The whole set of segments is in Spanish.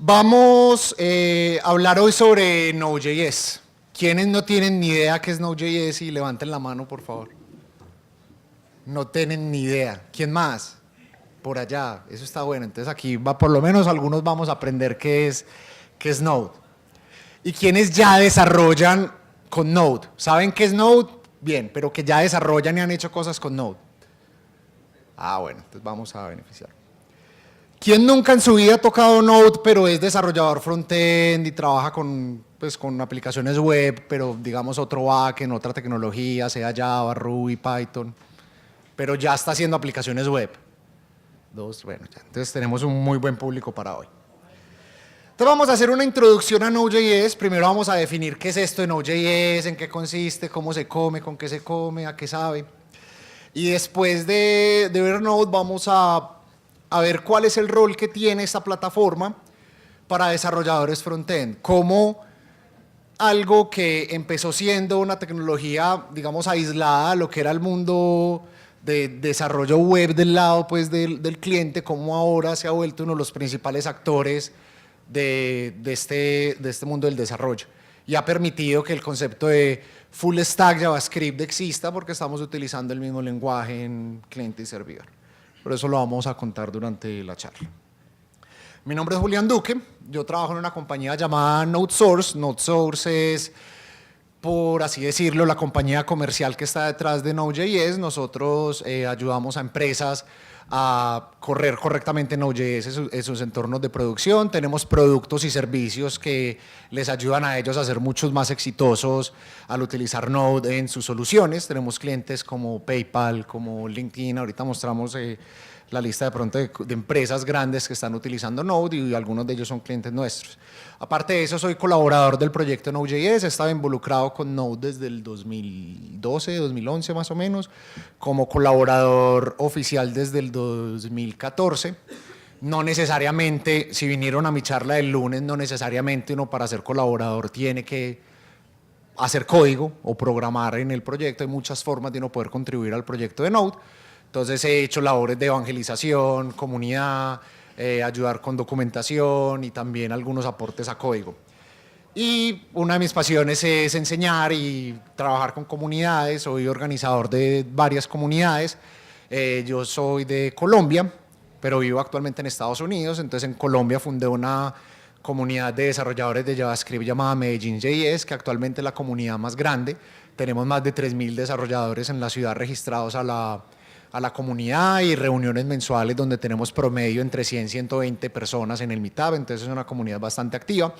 Vamos a hablar hoy sobre Node.js. ¿Quiénes no tienen ni idea qué es Node.js? Y levanten la mano, por favor. No tienen ni idea. ¿Quién más? Por allá. Eso está bueno. Entonces aquí va, por lo menos algunos vamos a aprender qué es Node. ¿Y quiénes ya desarrollan con Node? ¿Saben qué es Node? Bien, pero que ya desarrollan y han hecho cosas con Node. Ah, bueno, entonces vamos a beneficiar. ¿Quién nunca en su vida ha tocado Node, pero es desarrollador frontend y trabaja con aplicaciones web, pero digamos otro backend, otra tecnología, sea Java, Ruby, Python, pero ya está haciendo aplicaciones web? Dos, bueno, ya. Entonces tenemos un muy buen público para hoy. Entonces vamos a hacer una introducción a Node.js. Primero vamos a definir qué es esto de Node.js, en qué consiste, cómo se come, con qué se come, a qué sabe. Y después de ver Node vamos a ver cuál es el rol que tiene esta plataforma para desarrolladores frontend. Cómo algo que empezó siendo una tecnología, digamos, aislada a lo que era el mundo de desarrollo web del lado pues, del cliente, cómo ahora se ha vuelto uno de los principales actores de este mundo del desarrollo. Y ha permitido que el concepto de full stack JavaScript exista porque estamos utilizando el mismo lenguaje en cliente y servidor. Por eso lo vamos a contar durante la charla. Mi nombre es Julián Duque, yo trabajo en una compañía llamada NodeSource. NodeSource es, por así decirlo, la compañía comercial que está detrás de Node.js. Nosotros ayudamos a empresas a correr correctamente Node.js en sus entornos de producción. Tenemos productos y servicios que les ayudan a ellos a ser muchos más exitosos al utilizar Node en sus soluciones. Tenemos clientes como PayPal, como LinkedIn. Ahorita mostramos la lista de pronto de empresas grandes que están utilizando Node y algunos de ellos son clientes nuestros. Aparte de eso, soy colaborador del proyecto Node.js, he estado involucrado con Node desde el 2012, 2011 más o menos, como colaborador oficial desde el 2014. No necesariamente, si vinieron a mi charla del lunes, no necesariamente uno para ser colaborador tiene que hacer código o programar en el proyecto. Hay muchas formas de uno poder contribuir al proyecto de Node. Entonces he hecho labores de evangelización, comunidad, ayudar con documentación y también algunos aportes a código. Y una de mis pasiones es enseñar y trabajar con comunidades. Soy organizador de varias comunidades. Yo soy de Colombia, pero vivo actualmente en Estados Unidos. Entonces en Colombia fundé una comunidad de desarrolladores de JavaScript llamada Medellín.js, que actualmente es la comunidad más grande. Tenemos más de 3.000 desarrolladores en la ciudad registrados a la comunidad y reuniones mensuales donde tenemos promedio entre 100 y 120 personas en el Meetup. Entonces es una comunidad bastante activa.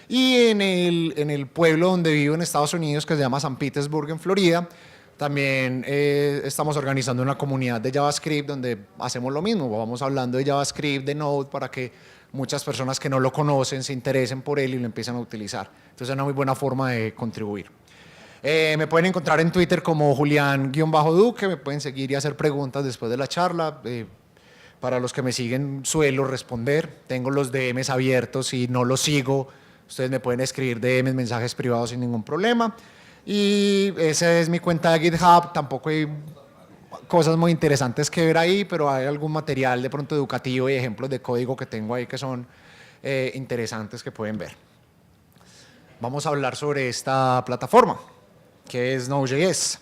Y en el pueblo donde vivo en Estados Unidos, que se llama San Petersburg, en Florida, también estamos organizando una comunidad de JavaScript donde hacemos lo mismo. Vamos hablando de JavaScript, de Node, para que muchas personas que no lo conocen se interesen por él y lo empiecen a utilizar. Entonces es una muy buena forma de contribuir. Me pueden encontrar en Twitter como Julián-Duque, me pueden seguir y hacer preguntas después de la charla. Para los que me siguen suelo responder, tengo los DMs abiertos, si no los sigo, ustedes me pueden escribir DMs, mensajes privados sin ningún problema. Y esa es mi cuenta de GitHub, tampoco hay cosas muy interesantes que ver ahí, pero hay algún material de pronto educativo y ejemplos de código que tengo ahí que son interesantes que pueden ver. Vamos a hablar sobre esta plataforma, que es Node.js.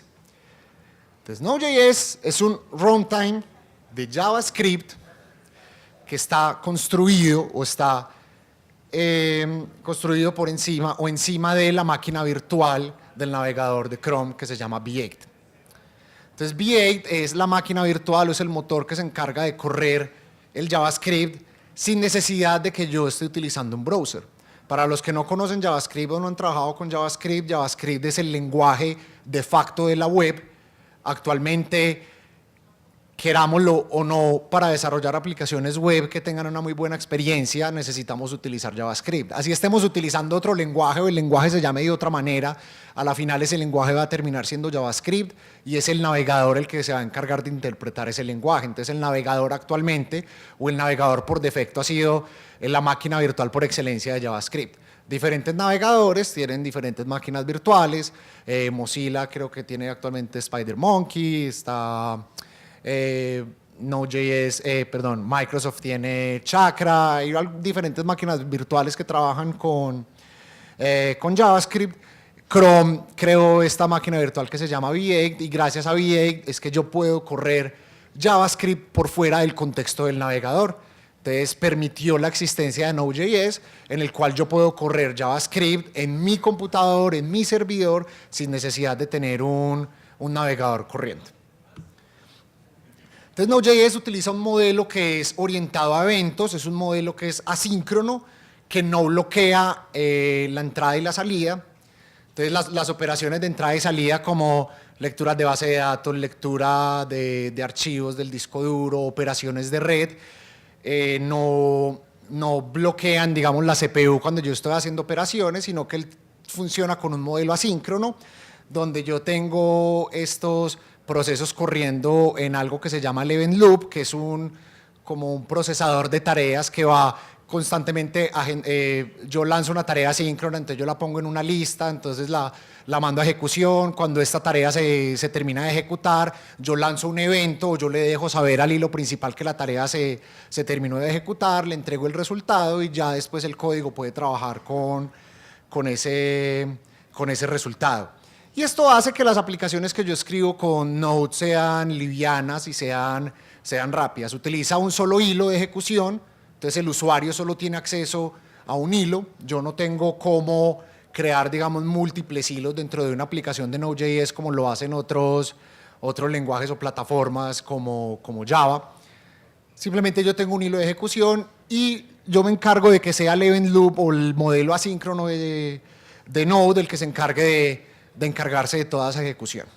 Entonces, Node.js es un runtime de JavaScript que está construido o está construido por encima o encima de la máquina virtual del navegador de Chrome que se llama V8. Entonces, V8 es la máquina virtual o es el motor que se encarga de correr el JavaScript sin necesidad de que yo esté utilizando un browser. Para los que no conocen JavaScript o no han trabajado con JavaScript, JavaScript es el lenguaje de facto de la web. Actualmente, querámoslo o no, para desarrollar aplicaciones web que tengan una muy buena experiencia, necesitamos utilizar JavaScript. Así estemos utilizando otro lenguaje o el lenguaje se llame de otra manera, a la final ese lenguaje va a terminar siendo JavaScript y es el navegador el que se va a encargar de interpretar ese lenguaje. Entonces el navegador actualmente o el navegador por defecto ha sido la máquina virtual por excelencia de JavaScript. Diferentes navegadores tienen diferentes máquinas virtuales. Mozilla creo que tiene actualmente SpiderMonkey, está Microsoft tiene Chakra, hay diferentes máquinas virtuales que trabajan con JavaScript. Chrome creó esta máquina virtual que se llama V8 y gracias a V8 es que yo puedo correr JavaScript por fuera del contexto del navegador. Entonces permitió la existencia de Node.js en el cual yo puedo correr JavaScript en mi computador, en mi servidor, sin necesidad de tener un navegador corriendo. Entonces Node.js utiliza un modelo que es orientado a eventos, es un modelo que es asíncrono, que no bloquea la entrada y la salida. Entonces las operaciones de entrada y salida como lecturas de base de datos, lectura de archivos del disco duro, operaciones de red, no bloquean, digamos, la CPU cuando yo estoy haciendo operaciones, sino que él funciona con un modelo asíncrono, donde yo tengo estos procesos corriendo en algo que se llama el event loop, que es como un procesador de tareas que va constantemente, yo lanzo una tarea asíncrona, entonces yo la pongo en una lista, entonces la mando a ejecución, cuando esta tarea se termina de ejecutar, yo lanzo un evento, o yo le dejo saber al hilo principal que la tarea se terminó de ejecutar, le entrego el resultado y ya después el código puede trabajar con ese resultado. Y esto hace que las aplicaciones que yo escribo con Node sean livianas y sean rápidas. Utiliza un solo hilo de ejecución, entonces el usuario solo tiene acceso a un hilo. Yo no tengo cómo crear, digamos, múltiples hilos dentro de una aplicación de Node.js como lo hacen otros lenguajes o plataformas como Java. Simplemente yo tengo un hilo de ejecución y yo me encargo de que sea el event loop o el modelo asíncrono de Node el que se encargue de encargarse de toda esa ejecución.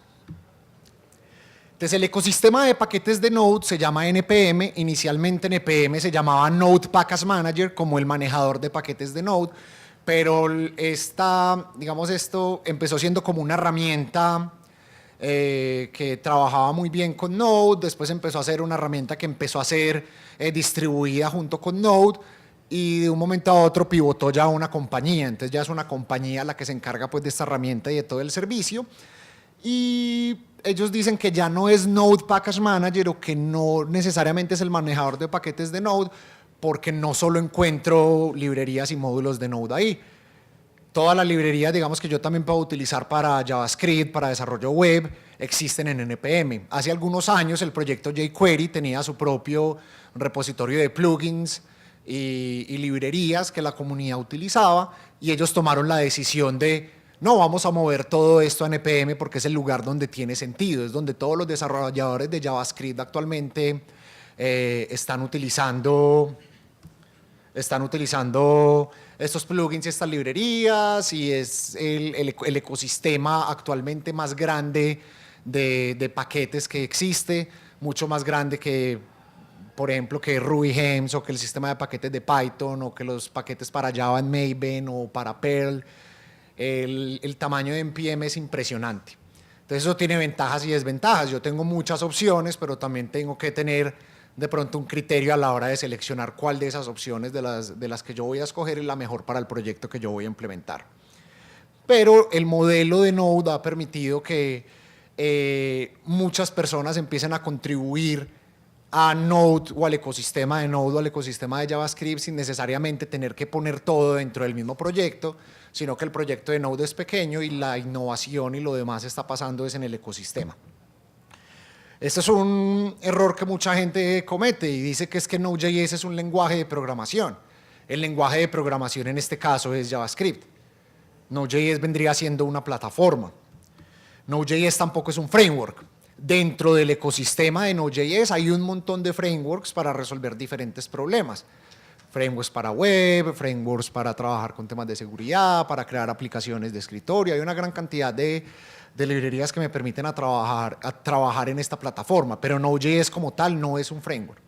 Entonces el ecosistema de paquetes de Node se llama NPM, inicialmente NPM se llamaba Node Package Manager como el manejador de paquetes de Node, pero esto empezó siendo como una herramienta que trabajaba muy bien con Node, después empezó a ser una herramienta que empezó a ser distribuida junto con Node y de un momento a otro pivotó ya a una compañía, entonces ya es una compañía la que se encarga pues de esta herramienta y de todo el servicio y ellos dicen que ya no es Node Package Manager o que no necesariamente es el manejador de paquetes de Node porque no solo encuentro librerías y módulos de Node ahí. Todas las librerías, digamos, que yo también puedo utilizar para JavaScript, para desarrollo web, existen en NPM. Hace algunos años el proyecto jQuery tenía su propio repositorio de plugins y librerías que la comunidad utilizaba y ellos tomaron la decisión de no, vamos a mover todo esto a NPM porque es el lugar donde tiene sentido, es donde todos los desarrolladores de JavaScript actualmente están utilizando estos plugins y estas librerías y es el ecosistema actualmente más grande de paquetes que existe, mucho más grande que, por ejemplo, que RubyGems o que el sistema de paquetes de Python o que los paquetes para Java en Maven o para Perl. El tamaño de NPM es impresionante. Entonces eso tiene ventajas y desventajas. Yo tengo muchas opciones, pero también tengo que tener de pronto un criterio a la hora de seleccionar cuál de esas opciones de las que yo voy a escoger es la mejor para el proyecto que yo voy a implementar. Pero el modelo de Node ha permitido que muchas personas empiecen a contribuir a Node o al ecosistema de Node o al ecosistema de JavaScript sin necesariamente tener que poner todo dentro del mismo proyecto, sino que el proyecto de Node es pequeño y la innovación y lo demás está pasando es en el ecosistema. Este es un error que mucha gente comete y dice que es que Node.js es un lenguaje de programación. El lenguaje de programación en este caso es JavaScript. Node.js vendría siendo una plataforma. Node.js tampoco es un framework. Dentro del ecosistema de Node.js hay un montón de frameworks para resolver diferentes problemas. Frameworks para web, frameworks para trabajar con temas de seguridad, para crear aplicaciones de escritorio. Hay una gran cantidad de librerías que me permiten trabajar en esta plataforma, pero Node.js como tal no es un framework.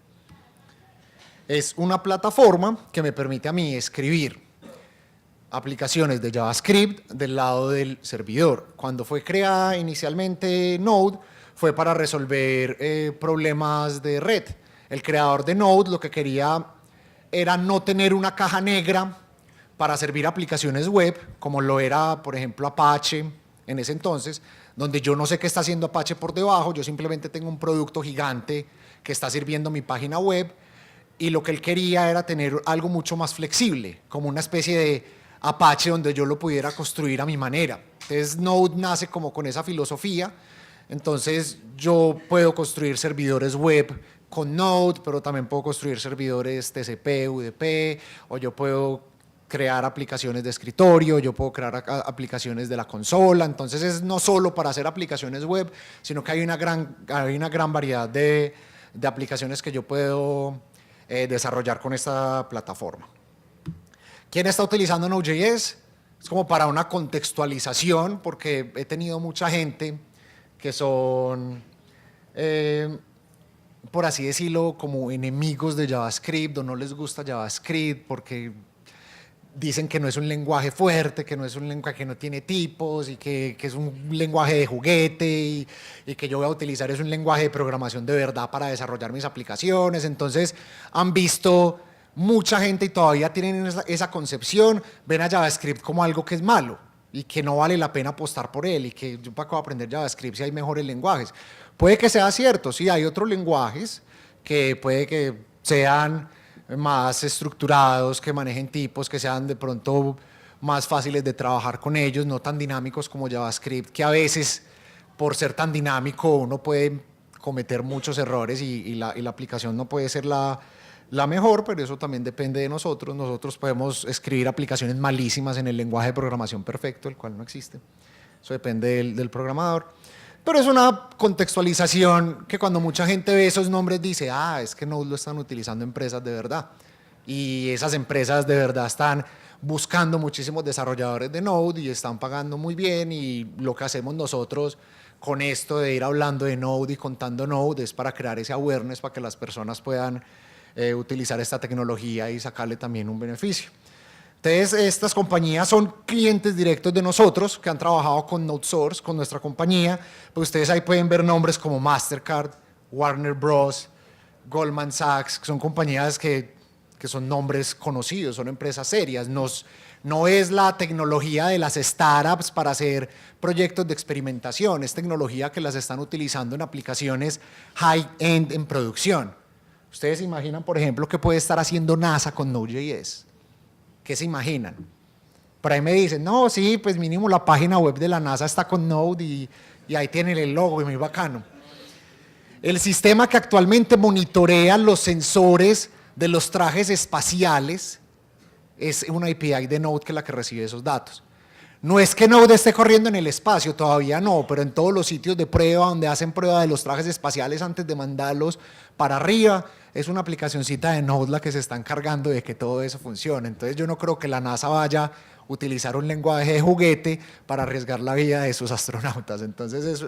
Es una plataforma que me permite a mí escribir aplicaciones de JavaScript del lado del servidor. Cuando fue creada inicialmente Node, fue para resolver problemas de red. El creador de Node lo que quería era no tener una caja negra para servir aplicaciones web, como lo era, por ejemplo, Apache en ese entonces, donde yo no sé qué está haciendo Apache por debajo, yo simplemente tengo un producto gigante que está sirviendo mi página web, y lo que él quería era tener algo mucho más flexible, como una especie de Apache donde yo lo pudiera construir a mi manera. Entonces Node nace como con esa filosofía, entonces yo puedo construir servidores web con Node, pero también puedo construir servidores TCP, UDP, o yo puedo crear aplicaciones de escritorio, yo puedo crear aplicaciones de la consola, entonces es no solo para hacer aplicaciones web, sino que hay una gran variedad de aplicaciones que yo puedo desarrollar con esta plataforma. ¿Quién está utilizando Node.js? Es como para una contextualización, porque he tenido mucha gente que son, por así decirlo, como enemigos de JavaScript, o no les gusta JavaScript porque dicen que no es un lenguaje fuerte, que no es un lenguaje que no tiene tipos, y que es un lenguaje de juguete, y que yo voy a utilizar es un lenguaje de programación de verdad para desarrollar mis aplicaciones. Entonces han visto mucha gente y todavía tienen esa concepción, ven a JavaScript como algo que es malo y que no vale la pena apostar por él, y que yo para qué voy a aprender JavaScript si hay mejores lenguajes. Puede que sea cierto, sí, hay otros lenguajes que puede que sean más estructurados, que manejen tipos, que sean de pronto más fáciles de trabajar con ellos, no tan dinámicos como JavaScript, que a veces por ser tan dinámico uno puede cometer muchos errores y la aplicación no puede ser la mejor, pero eso también depende de nosotros. Nosotros podemos escribir aplicaciones malísimas en el lenguaje de programación perfecto, el cual no existe. Eso depende del programador. Pero es una contextualización que cuando mucha gente ve esos nombres dice, ah, es que Node lo están utilizando empresas de verdad. Y esas empresas de verdad están buscando muchísimos desarrolladores de Node y están pagando muy bien, y lo que hacemos nosotros con esto de ir hablando de Node y contando Node es para crear ese awareness, para que las personas puedan utilizar esta tecnología y sacarle también un beneficio. Entonces, estas compañías son clientes directos de nosotros que han trabajado con NodeSource, con nuestra compañía. Pues ustedes ahí pueden ver nombres como Mastercard, Warner Bros., Goldman Sachs, que son compañías que son nombres conocidos, son empresas serias. No es la tecnología de las startups para hacer proyectos de experimentación, es tecnología que las están utilizando en aplicaciones high-end en producción. Ustedes se imaginan, por ejemplo, qué puede estar haciendo NASA con Node.js. ¿Qué se imaginan? Por ahí me dicen, no, sí, pues mínimo la página web de la NASA está con Node y ahí tienen el logo y muy bacano. El sistema que actualmente monitorea los sensores de los trajes espaciales es una API de Node, que es la que recibe esos datos. No es que Node esté corriendo en el espacio, todavía no, pero en todos los sitios de prueba donde hacen prueba de los trajes espaciales antes de mandarlos para arriba, es una aplicacioncita de Node la que se está encargando de que todo eso funcione. Entonces yo no creo que la NASA vaya a utilizar un lenguaje de juguete para arriesgar la vida de sus astronautas. Entonces es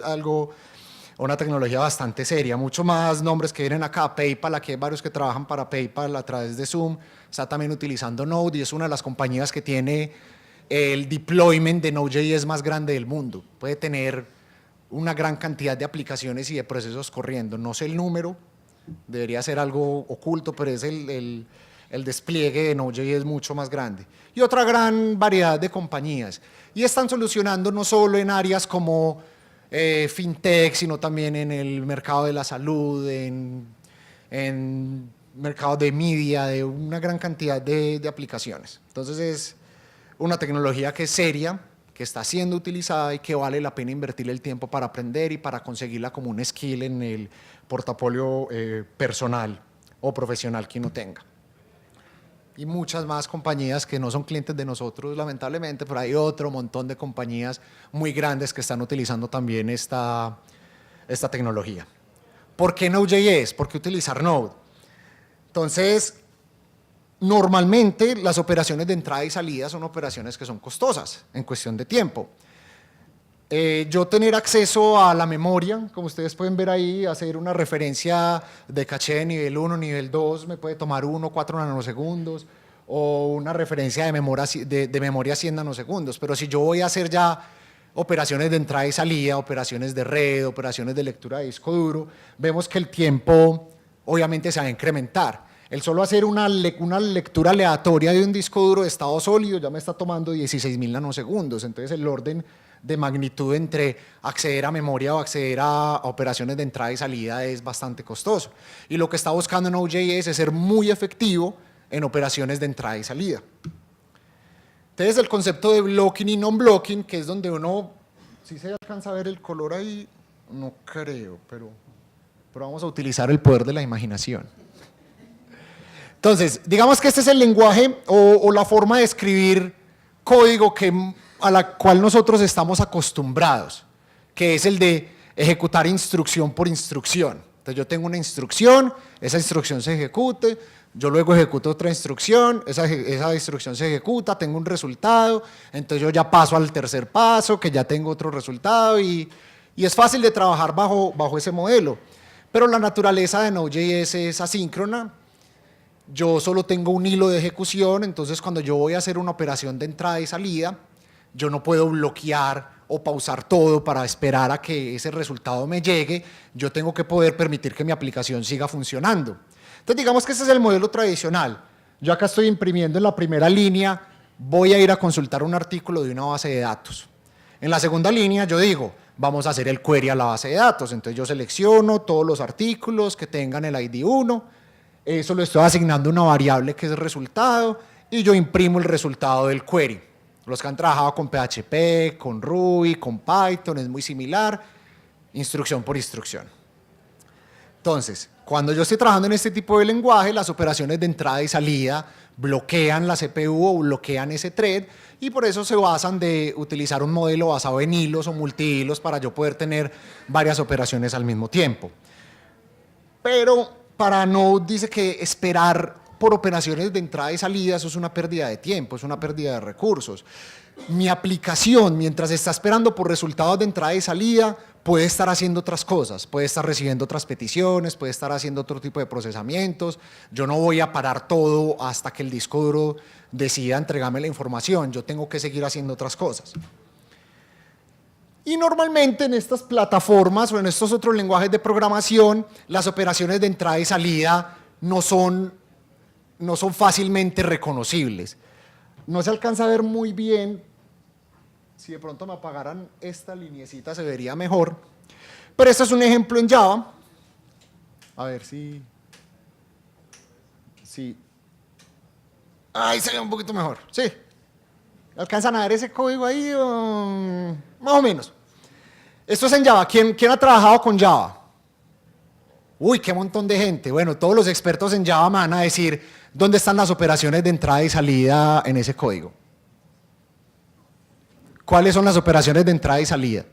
una tecnología bastante seria. Mucho más nombres que vienen acá. PayPal, aquí hay varios que trabajan para PayPal a través de Zoom, está también utilizando Node y es una de las compañías que tiene el deployment de Node.js más grande del mundo. Puede tener una gran cantidad de aplicaciones y de procesos corriendo. No sé el número, debería ser algo oculto, pero es el despliegue de Node.js mucho más grande. Y otra gran variedad de compañías. Y están solucionando no solo en áreas como fintech, sino también en el mercado de la salud, en mercado de media, de una gran cantidad de aplicaciones. Entonces es una tecnología que es seria, que está siendo utilizada y que vale la pena invertir el tiempo para aprender y para conseguirla como un skill en el portafolio personal o profesional que uno tenga. Y muchas más compañías que no son clientes de nosotros, lamentablemente, pero hay otro montón de compañías muy grandes que están utilizando también esta tecnología. ¿Por qué Node.js? ¿Por qué utilizar Node? Entonces, normalmente las operaciones de entrada y salida son operaciones que son costosas en cuestión de tiempo. Yo tener acceso a la memoria, como ustedes pueden ver ahí, hacer una referencia de caché de nivel 1, nivel 2, me puede tomar 1 o 4 nanosegundos, o una referencia de memoria 100 nanosegundos. Pero si yo voy a hacer ya operaciones de entrada y salida, operaciones de red, operaciones de lectura de disco duro, vemos que el tiempo obviamente se va a incrementar. El solo hacer una lectura aleatoria de un disco duro de estado sólido ya me está tomando 16.000 nanosegundos, entonces el orden de magnitud entre acceder a memoria o acceder a operaciones de entrada y salida es bastante costoso. Y lo que está buscando Node.js es ser muy efectivo en operaciones de entrada y salida. Entonces el concepto de blocking y non-blocking, que es donde uno, si se alcanza a ver el color ahí, no creo, pero vamos a utilizar el poder de la imaginación. Entonces, digamos que este es el lenguaje o la forma de escribir código a la cual nosotros estamos acostumbrados, que es el de ejecutar instrucción por instrucción. Entonces yo tengo una instrucción, esa instrucción se ejecute, yo luego ejecuto otra instrucción, esa instrucción se ejecuta, tengo un resultado, entonces yo ya paso al tercer paso, que ya tengo otro resultado y es fácil de trabajar bajo ese modelo. Pero la naturaleza de Node.js es asíncrona. Yo solo tengo un hilo de ejecución, entonces cuando yo voy a hacer una operación de entrada y salida, yo no puedo bloquear o pausar todo para esperar a que ese resultado me llegue, yo tengo que poder permitir que mi aplicación siga funcionando. Entonces digamos que ese es el modelo tradicional. Yo acá estoy imprimiendo en la primera línea, voy a ir a consultar un artículo de una base de datos. En la segunda línea yo digo, vamos a hacer el query a la base de datos, entonces yo selecciono todos los artículos que tengan el ID 1, eso lo estoy asignando una variable que es el resultado y yo imprimo el resultado del query. Los que han trabajado con PHP, con Ruby, con Python, es muy similar, instrucción por instrucción. Entonces, cuando yo estoy trabajando en este tipo de lenguaje, las operaciones de entrada y salida bloquean la CPU o bloquean ese thread y por eso se basan de utilizar un modelo basado en hilos o multihilos para yo poder tener varias operaciones al mismo tiempo. Pero para Node dice que esperar por operaciones de entrada y salida, eso es una pérdida de tiempo, es una pérdida de recursos. Mi aplicación, mientras está esperando por resultados de entrada y salida, puede estar haciendo otras cosas, puede estar recibiendo otras peticiones, puede estar haciendo otro tipo de procesamientos. Yo no voy a parar todo hasta que el disco duro decida entregarme la información, yo tengo que seguir haciendo otras cosas. Y normalmente en estas plataformas o en estos otros lenguajes de programación, las operaciones de entrada y salida no son fácilmente reconocibles. No se alcanza a ver muy bien, si de pronto me apagaran esta lineecita se vería mejor, pero este es un ejemplo en Java. A ver si... Ahí se ve un poquito mejor, sí. ¿Alcanzan a ver ese código ahí? Más o menos. Esto es en Java. ¿Quién ha trabajado con Java? Uy, qué montón de gente. Bueno, todos los expertos en Java me van a decir dónde están las operaciones de entrada y salida en ese código. ¿Cuáles son las operaciones de entrada y salida?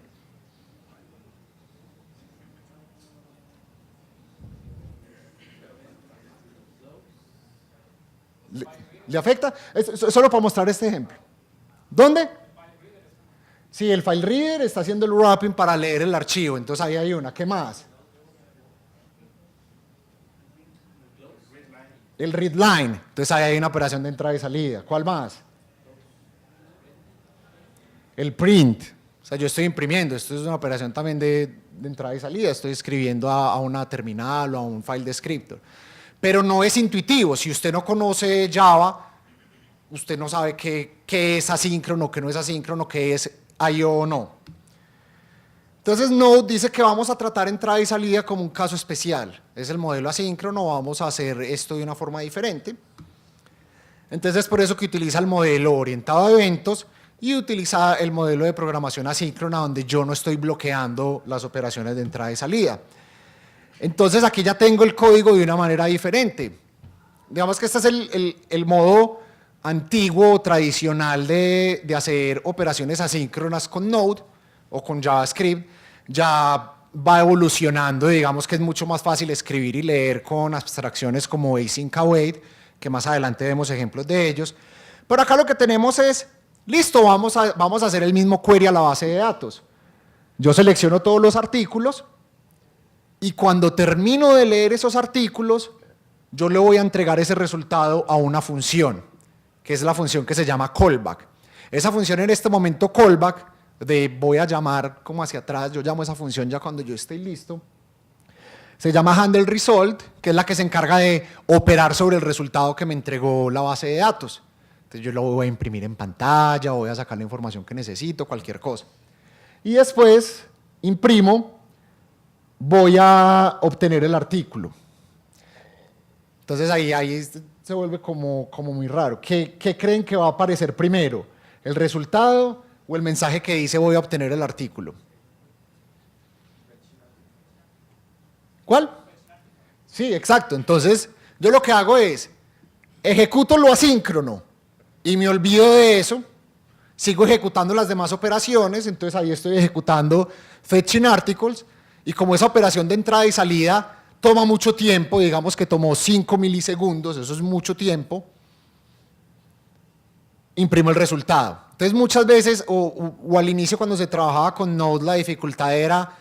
¿Le afecta? Solo para mostrar este ejemplo. ¿Dónde? Sí, el file reader está haciendo el wrapping para leer el archivo, entonces ahí hay una. ¿Qué más? El readline, entonces ahí hay una operación de entrada y salida. ¿Cuál más? El print, o sea, yo estoy imprimiendo, esto es una operación también de entrada y salida, estoy escribiendo a una terminal o a un file descriptor. Pero no es intuitivo, si usted no conoce Java, usted no sabe qué es asíncrono, qué no es asíncrono, qué es I/O o no. Entonces Node dice que vamos a tratar entrada y salida como un caso especial. Es el modelo asíncrono, vamos a hacer esto de una forma diferente. Entonces es por eso que utiliza el modelo orientado a eventos y utiliza el modelo de programación asíncrona donde yo no estoy bloqueando las operaciones de entrada y salida. Entonces aquí ya tengo el código de una manera diferente. Digamos que este es el modo antiguo, tradicional de hacer operaciones asíncronas con Node o con JavaScript. Ya va evolucionando, digamos que es mucho más fácil escribir y leer con abstracciones como async await, que más adelante vemos ejemplos de ellos. Pero acá lo que tenemos es, listo, vamos a hacer el mismo query a la base de datos. Yo selecciono todos los artículos y cuando termino de leer esos artículos, yo le voy a entregar ese resultado a una función, que es la función que se llama callback. Esa función en este momento callback, voy a llamar como hacia atrás, yo llamo esa función ya cuando yo esté listo, se llama handle result, que es la que se encarga de operar sobre el resultado que me entregó la base de datos. Entonces yo lo voy a imprimir en pantalla, o voy a sacar la información que necesito, cualquier cosa. y después imprimo, voy a obtener el artículo. Entonces ahí se vuelve como muy raro. ¿Qué creen que va a aparecer primero? ¿El resultado o el mensaje que dice voy a obtener el artículo? ¿Cuál? Sí, exacto. Entonces, yo lo que hago es, ejecuto lo asíncrono y me olvido de eso, sigo ejecutando las demás operaciones, entonces ahí estoy ejecutando fetching articles, y como esa operación de entrada y salida toma mucho tiempo, digamos que tomó 5 milisegundos, eso es mucho tiempo, imprimo el resultado. Entonces muchas veces, o al inicio cuando se trabajaba con Node, la dificultad era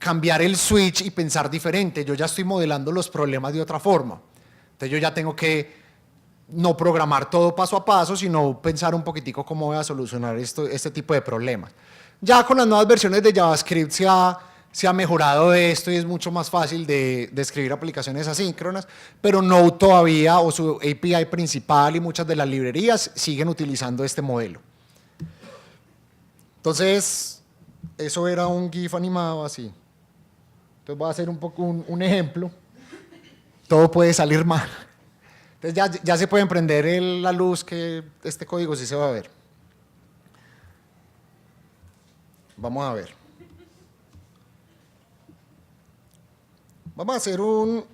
cambiar el switch y pensar diferente. Yo ya estoy modelando los problemas de otra forma. Entonces yo ya tengo que no programar todo paso a paso, sino pensar un poquitico cómo voy a solucionar este tipo de problemas. Ya con las nuevas versiones de JavaScript se ha mejorado esto y es mucho más fácil de escribir aplicaciones asíncronas, pero Node todavía, o su API principal y muchas de las librerías siguen utilizando este modelo. Entonces, eso era un GIF animado así. Entonces voy a hacer un poco un ejemplo. Todo puede salir mal. Entonces ya se puede prender la luz, que este código sí se va a ver. Vamos a ver. Vamos a hacer un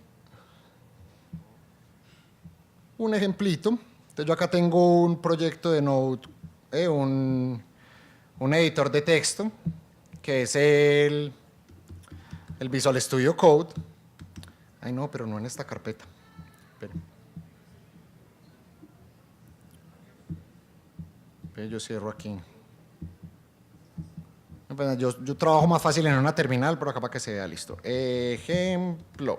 ejemplito. Entonces yo acá tengo un proyecto de Node, un editor de texto, que es el Visual Studio Code. Ay no, pero no en esta carpeta. Esperen. Yo cierro aquí. Yo trabajo más fácil en una terminal, pero acá para que se vea listo. Ejemplo.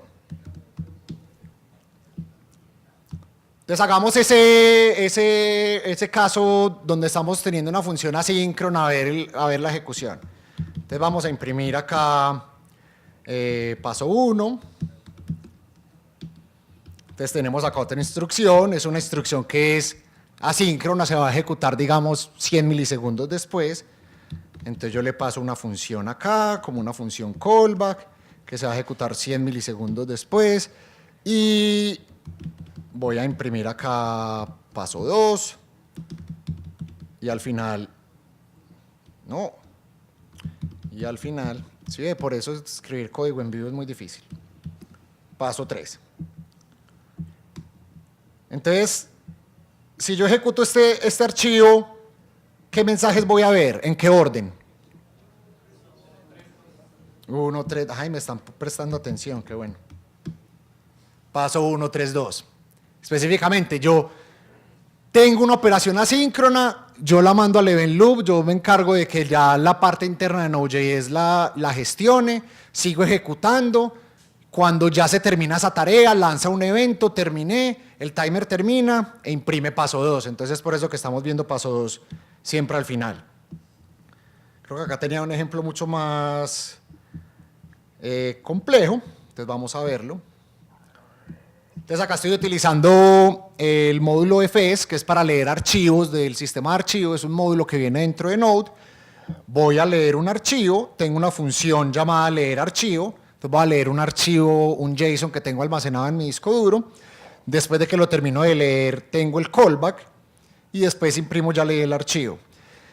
Entonces hagamos ese caso donde estamos teniendo una función asíncrona a ver la ejecución. Entonces vamos a imprimir acá paso 1. Entonces tenemos acá otra instrucción, es una instrucción que es asíncrona, se va a ejecutar, digamos, 100 milisegundos después. Entonces yo le paso una función acá, como una función callback, que se va a ejecutar 100 milisegundos después, y voy a imprimir acá paso 2, y al final, no, y al final, sí, por eso escribir código en vivo es muy difícil. Paso 3. Entonces, si yo ejecuto este archivo, ¿qué mensajes voy a ver? ¿En qué orden? 1, 3, ay, me están prestando atención, qué bueno. Paso 1, 3, 2. Específicamente, yo tengo una operación asíncrona, yo la mando al event loop, yo me encargo de que ya la parte interna de Node.js la gestione, sigo ejecutando. Cuando ya se termina esa tarea, lanza un evento, terminé, el timer termina e imprime paso 2. Entonces es por eso que estamos viendo paso 2 siempre al final. Creo que acá tenía un ejemplo mucho más complejo, entonces vamos a verlo. Entonces acá estoy utilizando el módulo fs, que es para leer archivos del sistema de archivos, es un módulo que viene dentro de Node. Voy a leer un archivo, tengo una función llamada leer archivo, entonces voy a leer un archivo, un JSON que tengo almacenado en mi disco duro. Después de que lo termino de leer, tengo el callback y después imprimo ya leí el archivo.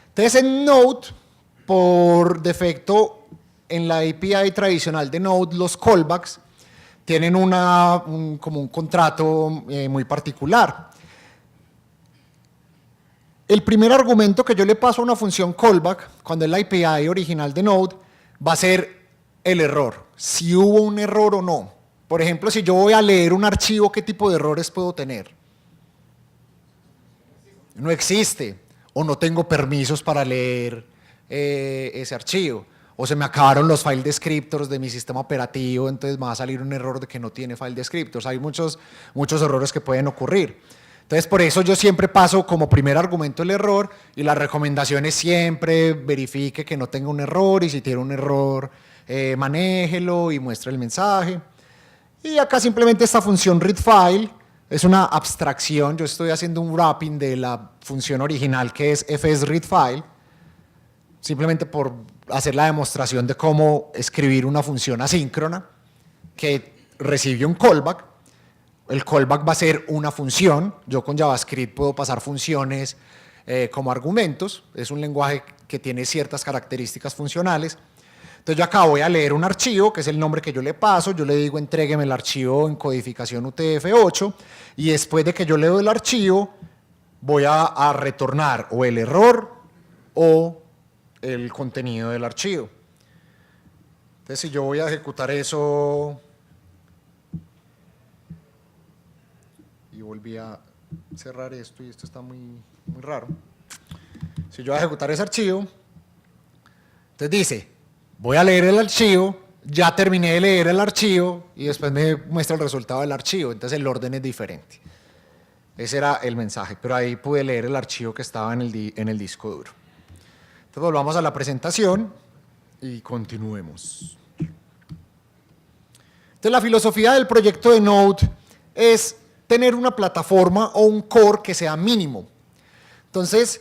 Entonces en Node, por defecto, en la API tradicional de Node, los callbacks tienen como un contrato muy particular. El primer argumento que yo le paso a una función callback, cuando es la API original de Node, va a ser el error, si hubo un error o no. Por ejemplo, si yo voy a leer un archivo, ¿qué tipo de errores puedo tener? No existe, o no tengo permisos para leer ese archivo, o se me acabaron los file descriptors de mi sistema operativo, entonces me va a salir un error de que no tiene file descriptors. Hay muchos errores que pueden ocurrir. Entonces, por eso yo siempre paso como primer argumento el error, y la recomendación es siempre verifique que no tenga un error, y si tiene un error, manéjelo y muestre el mensaje. Y acá simplemente esta función readFile es una abstracción, yo estoy haciendo un wrapping de la función original que es fsReadFile, simplemente por hacer la demostración de cómo escribir una función asíncrona que recibe un callback. El callback va a ser una función. Yo con JavaScript puedo pasar funciones como argumentos. Es un lenguaje que tiene ciertas características funcionales. Entonces yo acá voy a leer un archivo, que es el nombre que yo le paso. Yo le digo, entrégueme el archivo en codificación UTF-8. Y después de que yo leo el archivo, voy a retornar o el error o el contenido del archivo. Entonces, si yo voy a ejecutar eso, y volví a cerrar esto, y esto está muy raro. Si yo voy a ejecutar ese archivo, entonces dice, voy a leer el archivo, ya terminé de leer el archivo, y después me muestra el resultado del archivo. Entonces, el orden es diferente. Ese era el mensaje, pero ahí pude leer el archivo que estaba en el disco duro. Entonces volvamos a la presentación y continuemos. Entonces la filosofía del proyecto de Node es tener una plataforma o un core que sea mínimo. Entonces,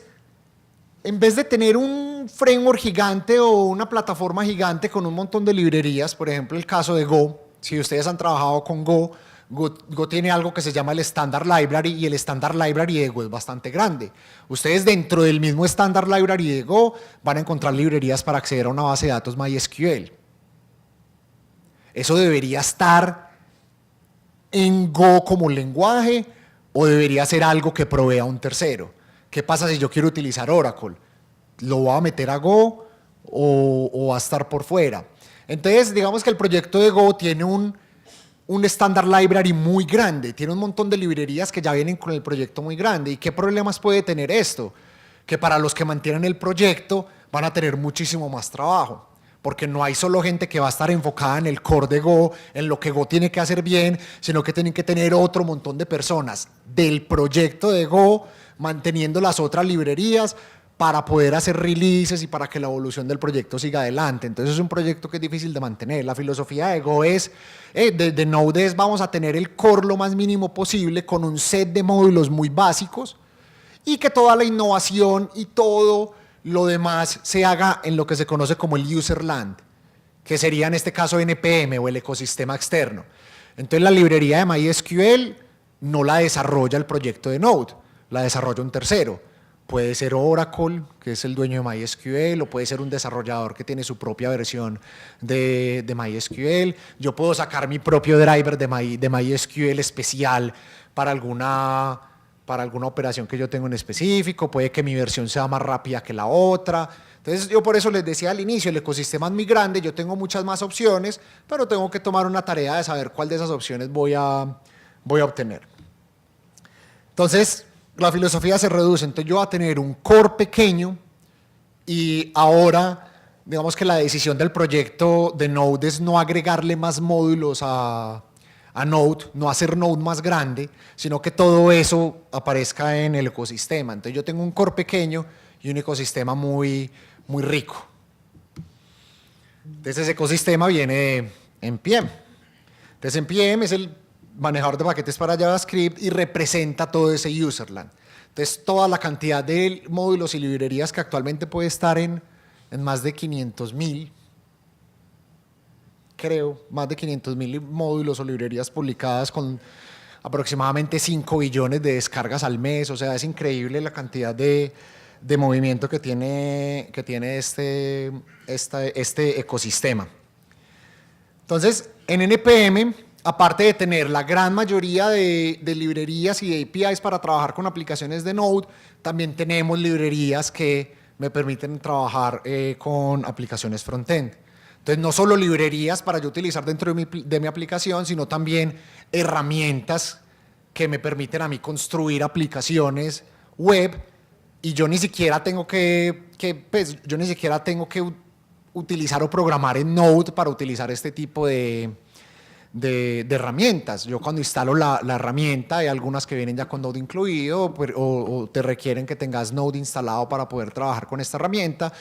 en vez de tener un framework gigante o una plataforma gigante con un montón de librerías, por ejemplo el caso de Go, si ustedes han trabajado con Go, Go tiene algo que se llama el Standard Library, y el Standard Library de Go es bastante grande. Ustedes dentro del mismo Standard Library de Go van a encontrar librerías para acceder a una base de datos MySQL. ¿Eso debería estar en Go como lenguaje o debería ser algo que provea un tercero? ¿Qué pasa si yo quiero utilizar Oracle? ¿Lo voy a meter a Go o va a estar por fuera? Entonces, digamos que el proyecto de Go tiene un Standard Library muy grande, tiene un montón de librerías que ya vienen con el proyecto muy grande. ¿Y qué problemas puede tener esto? Que para los que mantienen el proyecto van a tener muchísimo más trabajo, porque no hay solo gente que va a estar enfocada en el core de Go, en lo que Go tiene que hacer bien, sino que tienen que tener otro montón de personas del proyecto de Go manteniendo las otras librerías para poder hacer releases y para que la evolución del proyecto siga adelante. Entonces es un proyecto que es difícil de mantener. La filosofía de Go es, de Node es, vamos a tener el core lo más mínimo posible con un set de módulos muy básicos y que toda la innovación y todo lo demás se haga en lo que se conoce como el userland, que sería en este caso NPM o el ecosistema externo. Entonces la librería de MySQL no la desarrolla el proyecto de Node, la desarrolla un tercero. Puede ser Oracle, que es el dueño de MySQL, o puede ser un desarrollador que tiene su propia versión de MySQL. Yo puedo sacar mi propio driver de MySQL especial para alguna operación que yo tengo en específico. Puede que mi versión sea más rápida que la otra. Entonces, yo por eso les decía al inicio, el ecosistema es muy grande, yo tengo muchas más opciones, pero tengo que tomar una tarea de saber cuál de esas opciones voy a obtener. Entonces, la filosofía se reduce. Entonces yo voy a tener un core pequeño y ahora, digamos que la decisión del proyecto de Node es no agregarle más módulos a Node, no hacer Node más grande, sino que todo eso aparezca en el ecosistema. Entonces yo tengo un core pequeño y un ecosistema muy rico. Entonces ese ecosistema viene de NPM. Entonces NPM es el manejador de paquetes para JavaScript y representa todo ese userland. Entonces, toda la cantidad de módulos y librerías que actualmente puede estar en más de 500.000, creo, más de 500.000 módulos o librerías publicadas con aproximadamente 5 billones de descargas al mes. O sea, es increíble la cantidad de movimiento que tiene este ecosistema. Entonces, en NPM, aparte de tener la gran mayoría de librerías y de APIs para trabajar con aplicaciones de Node, también tenemos librerías que me permiten trabajar con aplicaciones frontend. Entonces, no solo librerías para yo utilizar dentro de mi aplicación, sino también herramientas que me permiten a mí construir aplicaciones web, y yo ni siquiera tengo que utilizar o programar en Node para utilizar este tipo de herramientas. Yo cuando instalo la herramienta, hay algunas que vienen ya con Node incluido o te requieren que tengas Node instalado para poder trabajar con esta herramienta,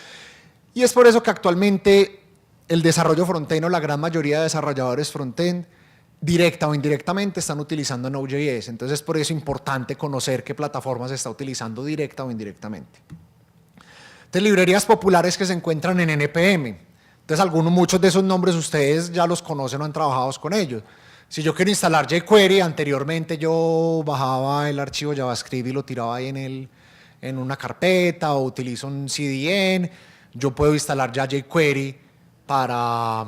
y es por eso que actualmente el desarrollo frontend o la gran mayoría de desarrolladores frontend directa o indirectamente están utilizando Node.js. Entonces es por eso importante conocer qué plataforma se está utilizando directa o indirectamente. Entonces, librerías populares que se encuentran en NPM. Entonces, muchos de esos nombres ustedes ya los conocen o han trabajado con ellos. Si yo quiero instalar jQuery, anteriormente yo bajaba el archivo JavaScript y lo tiraba ahí en una carpeta, o utilizo un CDN. Yo puedo instalar ya jQuery para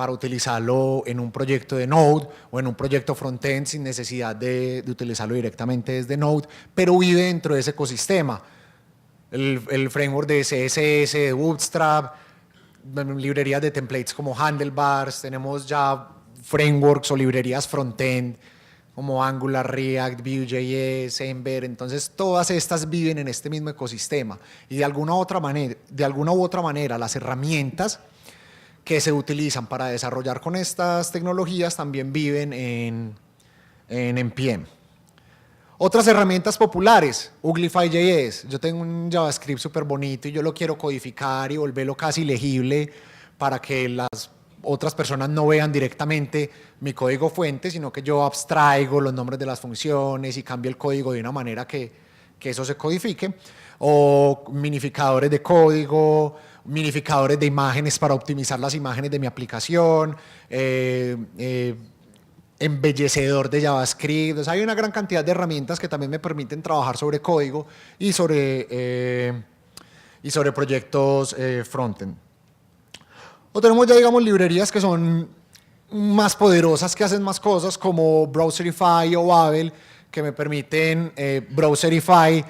utilizarlo en un proyecto de Node o en un proyecto frontend sin necesidad de utilizarlo directamente desde Node, pero vive dentro de ese ecosistema. El framework de CSS, de Bootstrap, librerías de templates como Handlebars, tenemos ya frameworks o librerías frontend como Angular, React, Vue.js, Ember. Entonces todas estas viven en este mismo ecosistema y de alguna u otra manera las herramientas que se utilizan para desarrollar con estas tecnologías también viven en NPM. Otras herramientas populares, Uglify.js. Yo tengo un JavaScript súper bonito y yo lo quiero codificar y volverlo casi legible para que las otras personas no vean directamente mi código fuente, sino que yo abstraigo los nombres de las funciones y cambio el código de una manera que eso se codifique. O minificadores de código, minificadores de imágenes para optimizar las imágenes de mi aplicación, embellecedor de JavaScript. O sea, hay una gran cantidad de herramientas que también me permiten trabajar sobre código y sobre proyectos frontend. O tenemos ya, digamos, librerías que son más poderosas, que hacen más cosas, como Browserify o Babel, que me permiten Browserify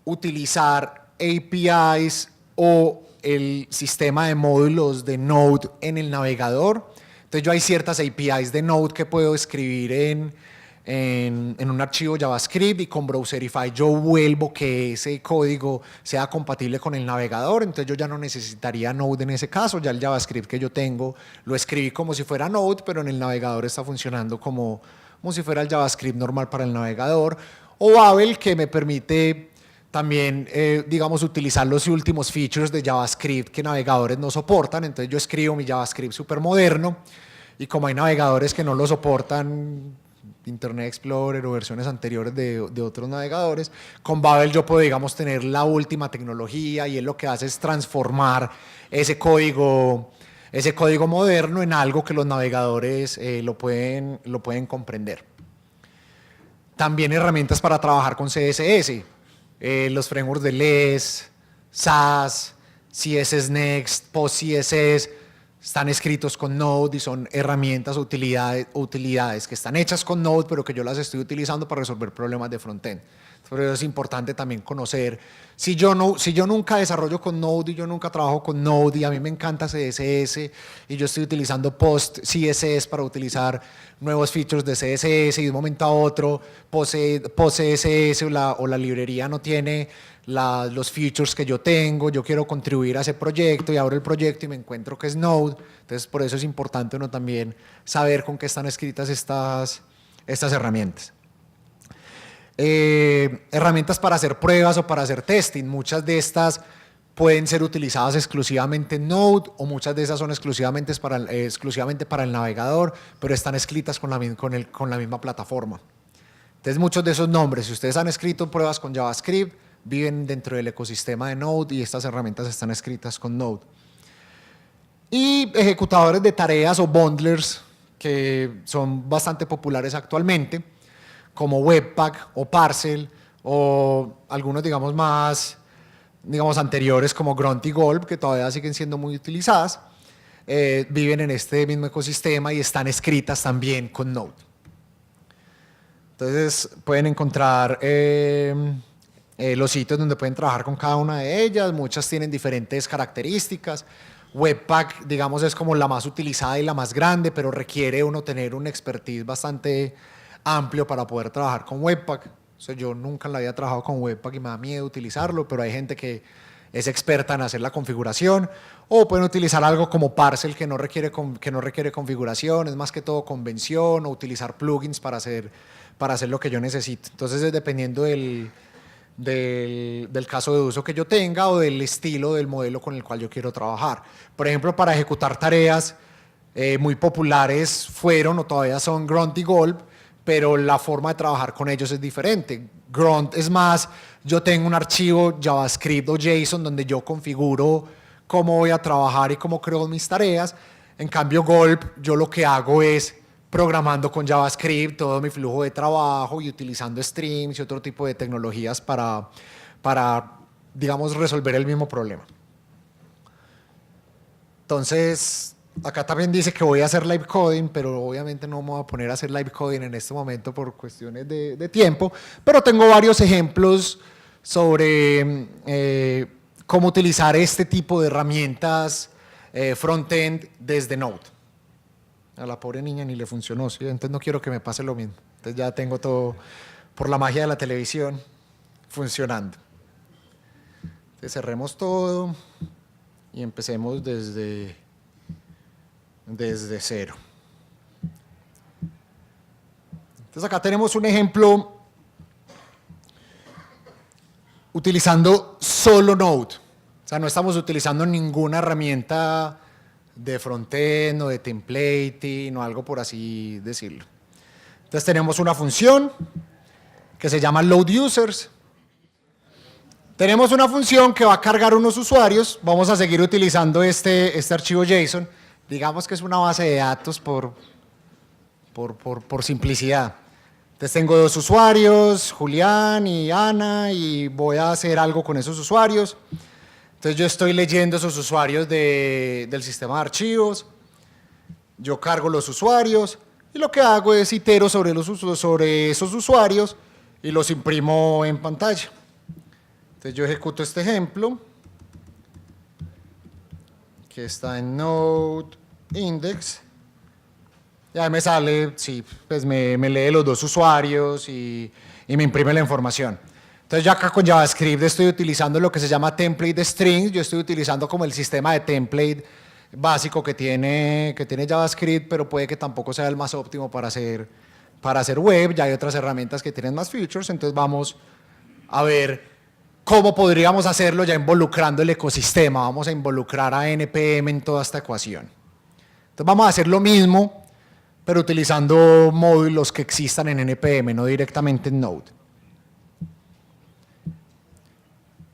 utilizar APIs o el sistema de módulos de Node en el navegador. Entonces yo hay ciertas APIs de Node que puedo escribir en un archivo JavaScript, y con Browserify yo vuelvo que ese código sea compatible con el navegador. Entonces yo ya no necesitaría Node en ese caso, ya el JavaScript que yo tengo lo escribí como si fuera Node, pero en el navegador está funcionando como si fuera el JavaScript normal para el navegador. O Babel, que me permite también, digamos, utilizar los últimos features de JavaScript que navegadores no soportan. Entonces yo escribo mi JavaScript súper moderno, y como hay navegadores que no lo soportan, Internet Explorer o versiones anteriores de otros navegadores, con Babel yo puedo, digamos, tener la última tecnología, y él lo que hace es transformar ese código moderno en algo que los navegadores lo pueden comprender. También herramientas para trabajar con CSS, los frameworks de LESS, SAS, CSS Next, PostCSS, están escritos con Node y son herramientas o utilidades que están hechas con Node, pero que yo las estoy utilizando para resolver problemas de frontend. Por eso es importante también conocer. Si yo nunca desarrollo con Node y yo nunca trabajo con Node y a mí me encanta CSS y yo estoy utilizando PostCSS para utilizar nuevos features de CSS, y de un momento a otro PostCSS o la librería no tiene los features que yo tengo, yo quiero contribuir a ese proyecto y abro el proyecto y me encuentro que es Node. Entonces por eso es importante uno también saber con qué están escritas estas herramientas. Herramientas para hacer pruebas o para hacer testing. Muchas de estas pueden ser utilizadas exclusivamente en Node, o muchas de esas son exclusivamente para el navegador, pero están escritas con la misma plataforma. Entonces muchos de esos nombres, si ustedes han escrito pruebas con JavaScript, viven dentro del ecosistema de Node, y estas herramientas están escritas con Node. Y ejecutadores de tareas o bundlers, que son bastante populares actualmente, como Webpack o Parcel, o algunos, digamos, más anteriores, como Grunt y Gulp, que todavía siguen siendo muy utilizadas, viven en este mismo ecosistema y están escritas también con Node. Entonces pueden encontrar los sitios donde pueden trabajar con cada una de ellas. Muchas tienen diferentes características. Webpack, digamos, es como la más utilizada y la más grande, pero requiere uno tener un expertise bastante amplio para poder trabajar con Webpack. O sea, yo nunca la había trabajado con Webpack y me da miedo utilizarlo, pero hay gente que es experta en hacer la configuración. O pueden utilizar algo como Parcel, que no requiere configuración, es más que todo convención, o utilizar plugins para hacer lo que yo necesito. Entonces es dependiendo del caso de uso que yo tenga, o del estilo del modelo con el cual yo quiero trabajar. Por ejemplo, para ejecutar tareas muy populares fueron o todavía son Grunt y Gulp, pero la forma de trabajar con ellos es diferente. Grunt es más yo tengo un archivo JavaScript o JSON donde yo configuro cómo voy a trabajar y cómo creo mis tareas. En cambio, Gulp, yo lo que hago es programando con JavaScript todo mi flujo de trabajo y utilizando streams y otro tipo de tecnologías para digamos, resolver el mismo problema. Entonces, acá también dice que voy a hacer live coding, pero obviamente no me voy a poner a hacer live coding en este momento por cuestiones de tiempo, pero tengo varios ejemplos sobre cómo utilizar este tipo de herramientas front-end desde Node. A la pobre niña ni le funcionó, ¿sí? Entonces no quiero que me pase lo mismo. Entonces ya tengo todo, por la magia de la televisión, funcionando. Entonces cerremos todo y empecemos desde cero. Entonces acá tenemos un ejemplo utilizando solo Node. O sea, no estamos utilizando ninguna herramienta de frontend o de templating o algo por así decirlo. Entonces tenemos una función que se llama load users. Tenemos una función que va a cargar unos usuarios. Vamos a seguir utilizando este archivo JSON. Digamos que es una base de datos por simplicidad. Entonces tengo dos usuarios, Julián y Ana, y voy a hacer algo con esos usuarios. Entonces yo estoy leyendo esos usuarios del sistema de archivos. Yo cargo los usuarios y lo que hago es itero sobre esos usuarios y los imprimo en pantalla. Entonces yo ejecuto este ejemplo que está en Node Index. Ya me sale, sí, pues me lee los dos usuarios y me imprime la información. Entonces yo acá con JavaScript estoy utilizando lo que se llama template strings. Yo estoy utilizando como el sistema de template básico que tiene JavaScript, pero puede que tampoco sea el más óptimo para hacer web. Ya hay otras herramientas que tienen más features. Entonces vamos a ver cómo podríamos hacerlo ya involucrando el ecosistema. Vamos a involucrar a NPM en toda esta ecuación. Entonces vamos a hacer lo mismo, pero utilizando módulos que existan en NPM, no directamente en Node.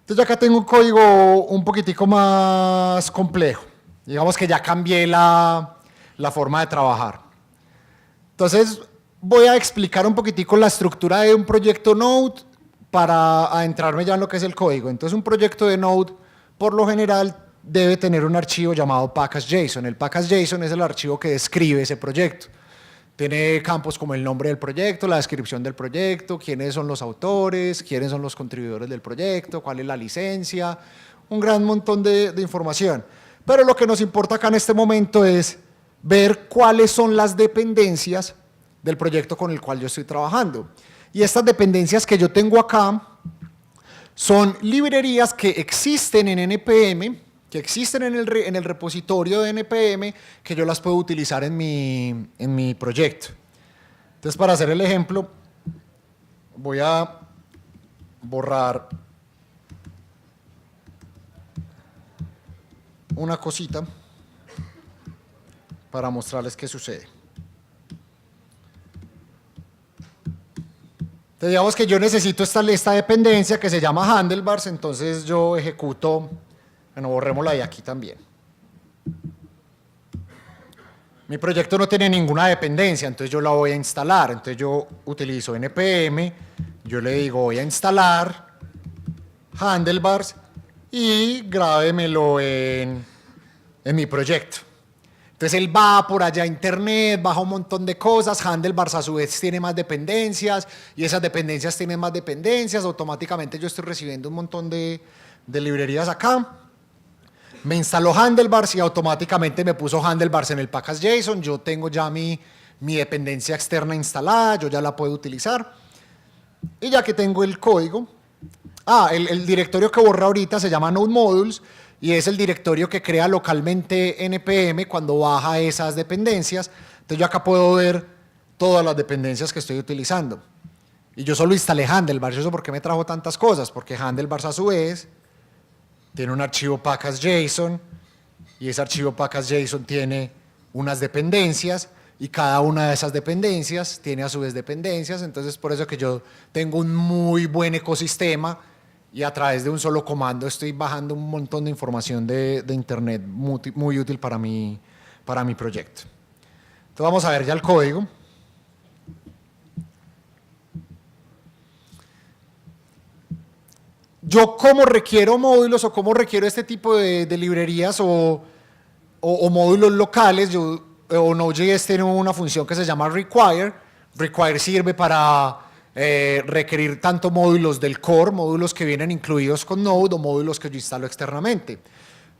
Entonces acá tengo un código un poquitico más complejo. Digamos que ya cambié la forma de trabajar. Entonces voy a explicar un poquitico la estructura de un proyecto Node para adentrarme ya en lo que es el código. Entonces un proyecto de Node, por lo general, debe tener un archivo llamado package.json. El package.json es el archivo que describe ese proyecto. Tiene campos como el nombre del proyecto, la descripción del proyecto, quiénes son los autores, quiénes son los contribuidores del proyecto, cuál es la licencia, un gran montón de información. Pero lo que nos importa acá en este momento es ver cuáles son las dependencias del proyecto con el cual yo estoy trabajando. Y estas dependencias que yo tengo acá son librerías que existen en NPM, que existen en el repositorio de NPM, que yo las puedo utilizar en mi proyecto. Entonces, para hacer el ejemplo, voy a borrar una cosita para mostrarles qué sucede. Entonces, digamos que yo necesito esta dependencia que se llama handlebars, entonces yo ejecuto. Bueno, borrémosla de aquí también. Mi proyecto no tiene ninguna dependencia, entonces yo la voy a instalar. Entonces yo utilizo NPM, yo le digo voy a instalar handlebars y grábemelo en mi proyecto. Entonces él va por allá a internet, baja un montón de cosas, handlebars a su vez tiene más dependencias y esas dependencias tienen más dependencias, automáticamente yo estoy recibiendo un montón de librerías acá. Me instaló handlebars y automáticamente me puso handlebars en el package.json. Yo tengo ya mi dependencia externa instalada, yo ya la puedo utilizar. Y ya que tengo el código, el directorio que borré ahorita se llama Node Modules y es el directorio que crea localmente NPM cuando baja esas dependencias. Entonces yo acá puedo ver todas las dependencias que estoy utilizando. Y yo solo instalé handlebars. ¿Eso por qué me trajo tantas cosas? Porque handlebars a su vez tiene un archivo package.json y ese archivo package.json tiene unas dependencias y cada una de esas dependencias tiene a su vez dependencias. Entonces por eso que yo tengo un muy buen ecosistema y a través de un solo comando estoy bajando un montón de información de internet muy útil para mi proyecto. Entonces vamos a ver ya el código. Yo como requiero módulos o como requiero este tipo de librerías o módulos locales, o Node.js tiene una función que se llama require. Require sirve para requerir tanto módulos del core, módulos que vienen incluidos con Node o módulos que yo instalo externamente.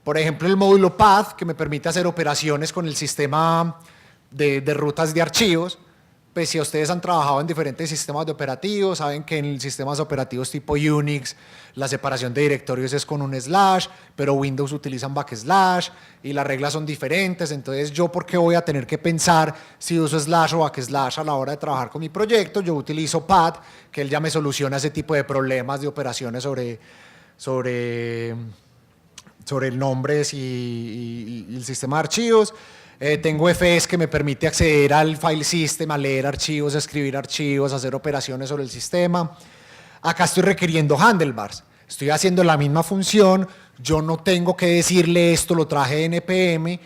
Por ejemplo, el módulo path, que me permite hacer operaciones con el sistema de rutas de archivos. Pues si ustedes han trabajado en diferentes sistemas de operativos, saben que en sistemas operativos tipo Unix, la separación de directorios es con un slash, pero Windows utilizan backslash y las reglas son diferentes. Entonces, ¿yo por qué voy a tener que pensar si uso slash o backslash a la hora de trabajar con mi proyecto? Yo utilizo path, que él ya me soluciona ese tipo de problemas de operaciones sobre nombres y el sistema de archivos. Tengo FS que me permite acceder al file system, a leer archivos, a escribir archivos, a hacer operaciones sobre el sistema. Acá estoy requiriendo handlebars. Estoy haciendo la misma función. Yo no tengo que decirle esto, lo traje de NPM.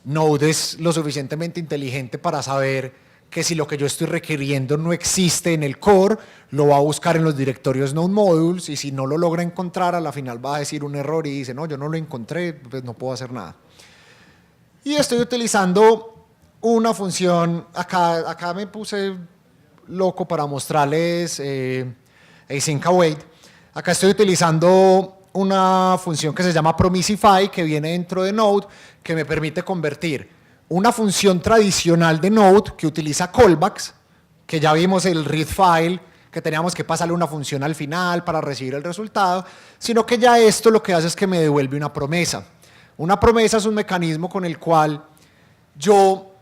Node es lo suficientemente inteligente para saber que si lo que yo estoy requiriendo no existe en el core, lo va a buscar en los directorios Node Modules, y si no lo logra encontrar, a la final va a decir un error y dice, no, yo no lo encontré, pues no puedo hacer nada. Y estoy utilizando una función, acá me puse loco para mostrarles async await. Acá estoy utilizando una función que se llama Promisify, que viene dentro de Node, que me permite convertir una función tradicional de Node que utiliza callbacks, que ya vimos el read file, que teníamos que pasarle una función al final para recibir el resultado, sino que ya esto lo que hace es que me devuelve una promesa. Una promesa es un mecanismo con el cual yo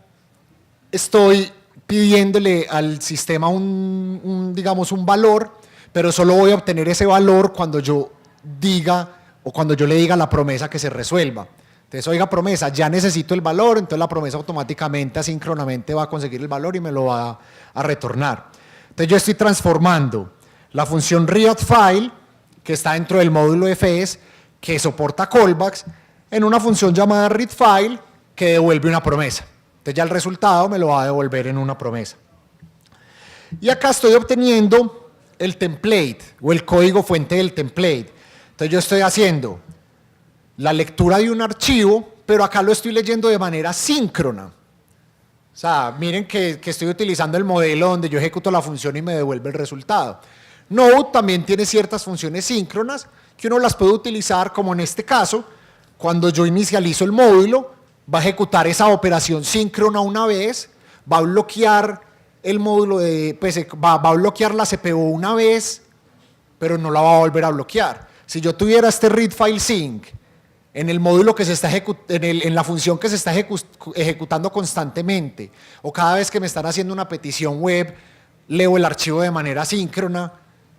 estoy pidiéndole al sistema digamos, un valor, pero solo voy a obtener ese valor cuando yo diga o cuando yo le diga a la promesa que se resuelva. Entonces, oiga, promesa, ya necesito el valor, entonces la promesa automáticamente, asíncronamente va a conseguir el valor y me lo va a retornar. Entonces yo estoy transformando la función readFile, que está dentro del módulo FS, que soporta callbacks, en una función llamada readFile, que devuelve una promesa. Entonces ya el resultado me lo va a devolver en una promesa. Y acá estoy obteniendo el template, o el código fuente del template. Entonces yo estoy haciendo la lectura de un archivo, pero acá lo estoy leyendo de manera síncrona. O sea, miren que estoy utilizando el modelo donde yo ejecuto la función y me devuelve el resultado. Node también tiene ciertas funciones síncronas que uno las puede utilizar, como en este caso, cuando yo inicializo el módulo, va a ejecutar esa operación síncrona una vez, va a bloquear el módulo va a bloquear la CPU una vez, pero no la va a volver a bloquear. Si yo tuviera este read file sync en el módulo que se está en la función que se está ejecutando constantemente, o cada vez que me están haciendo una petición web, leo el archivo de manera síncrona,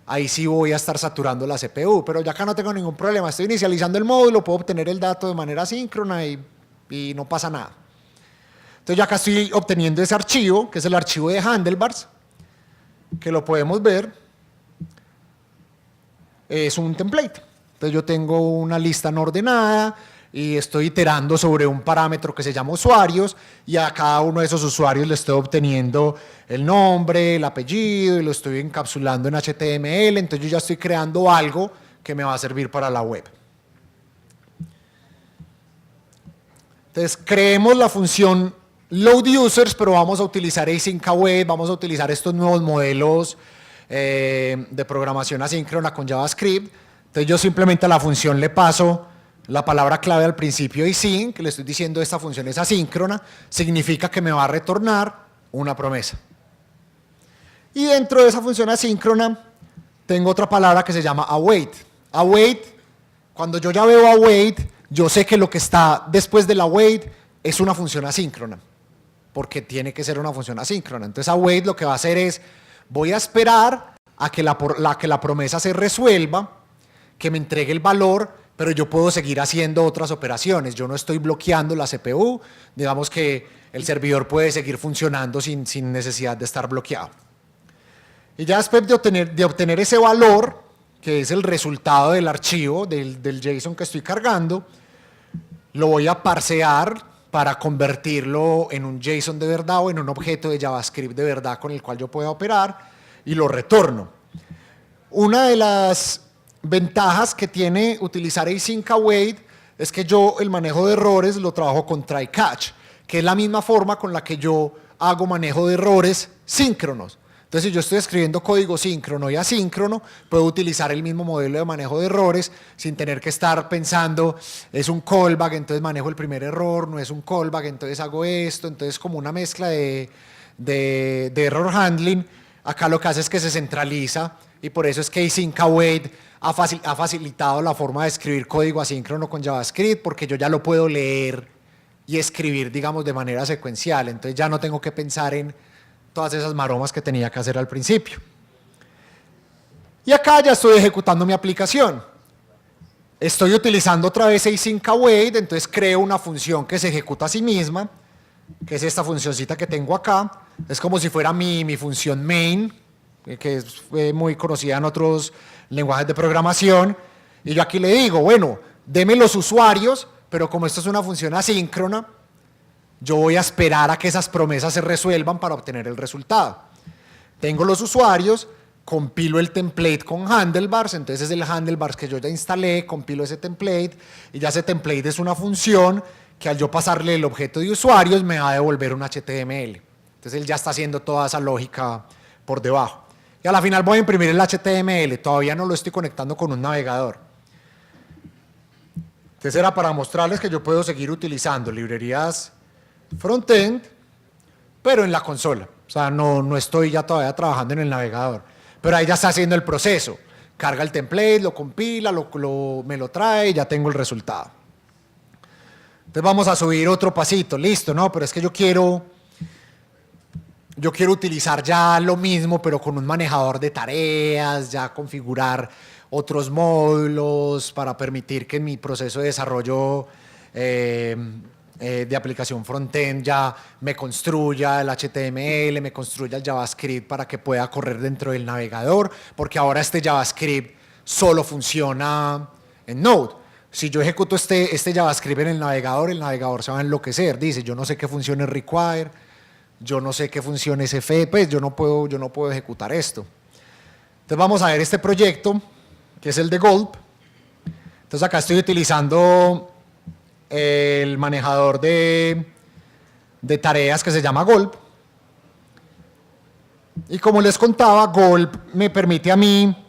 ahí sí voy a estar saturando la CPU, pero ya acá no tengo ningún problema, estoy inicializando el módulo, puedo obtener el dato de manera síncrona y no pasa nada. Entonces ya acá estoy obteniendo ese archivo, que es el archivo de handlebars, que lo podemos ver, es un template. Entonces yo tengo una lista no ordenada y estoy iterando sobre un parámetro que se llama usuarios, y a cada uno de esos usuarios le estoy obteniendo el nombre, el apellido, y lo estoy encapsulando en HTML. Entonces yo ya estoy creando algo que me va a servir para la web. Entonces creemos la función load users, pero vamos a utilizar async await, vamos a utilizar estos nuevos modelos de programación asíncrona con JavaScript. Entonces yo simplemente a la función le paso la palabra clave al principio async, que le estoy diciendo esta función es asíncrona, significa que me va a retornar una promesa. Y dentro de esa función asíncrona tengo otra palabra que se llama await. Await, cuando yo ya veo await, yo sé que lo que está después del await es una función asíncrona, porque tiene que ser una función asíncrona. Entonces await lo que va a hacer es, voy a esperar a que la promesa se resuelva, que me entregue el valor, pero yo puedo seguir haciendo otras operaciones. Yo no estoy bloqueando la CPU, digamos que el servidor puede seguir funcionando sin necesidad de estar bloqueado. Y ya después de obtener ese valor, que es el resultado del archivo, del JSON que estoy cargando, lo voy a parsear para convertirlo en un JSON de verdad o en un objeto de JavaScript de verdad con el cual yo pueda operar y lo retorno. Una de las ventajas que tiene utilizar async await es que yo el manejo de errores lo trabajo con try catch, que es la misma forma con la que yo hago manejo de errores síncronos. Entonces, si yo estoy escribiendo código síncrono y asíncrono, puedo utilizar el mismo modelo de manejo de errores sin tener que estar pensando, es un callback, entonces manejo el primer error, no es un callback, entonces hago esto, entonces como una mezcla de error handling. Acá lo que hace es que se centraliza y por eso es que async await ha facilitado la forma de escribir código asíncrono con JavaScript, porque yo ya lo puedo leer y escribir, digamos, de manera secuencial. Entonces ya no tengo que pensar en todas esas maromas que tenía que hacer al principio. Y acá ya estoy ejecutando mi aplicación. Estoy utilizando otra vez async await, entonces creo una función que se ejecuta a sí misma, que es esta funcioncita que tengo acá. Es como si fuera mi función main, que es muy conocida en otros lenguajes de programación. Y yo aquí le digo, bueno, deme los usuarios, pero como esto es una función asíncrona, yo voy a esperar a que esas promesas se resuelvan para obtener el resultado. Tengo los usuarios, compilo el template con handlebars, entonces es el handlebars que yo ya instalé, compilo ese template, y ya ese template es una función que al yo pasarle el objeto de usuarios me va a devolver un HTML. Entonces él ya está haciendo toda esa lógica por debajo. Y a la final voy a imprimir el HTML, todavía no lo estoy conectando con un navegador. Entonces era para mostrarles que yo puedo seguir utilizando librerías frontend, pero en la consola. O sea, no estoy ya todavía trabajando en el navegador. Pero ahí ya está haciendo el proceso. Carga el template, lo compila, me lo trae y ya tengo el resultado. Entonces vamos a subir otro pasito. Listo, ¿no? Pero es que yo quiero utilizar ya lo mismo, pero con un manejador de tareas, ya configurar otros módulos para permitir que en mi proceso de desarrollo de aplicación frontend ya me construya el HTML, me construya el JavaScript para que pueda correr dentro del navegador, porque ahora este JavaScript solo funciona en Node. Si yo ejecuto este JavaScript en el navegador se va a enloquecer. Dice, yo no sé qué función es require, yo no sé qué función es f, pues yo no puedo ejecutar esto. Entonces vamos a ver este proyecto, que es el de Gulp. Entonces acá estoy utilizando el manejador de tareas que se llama Gulp. Y como les contaba, Gulp me permite a mí,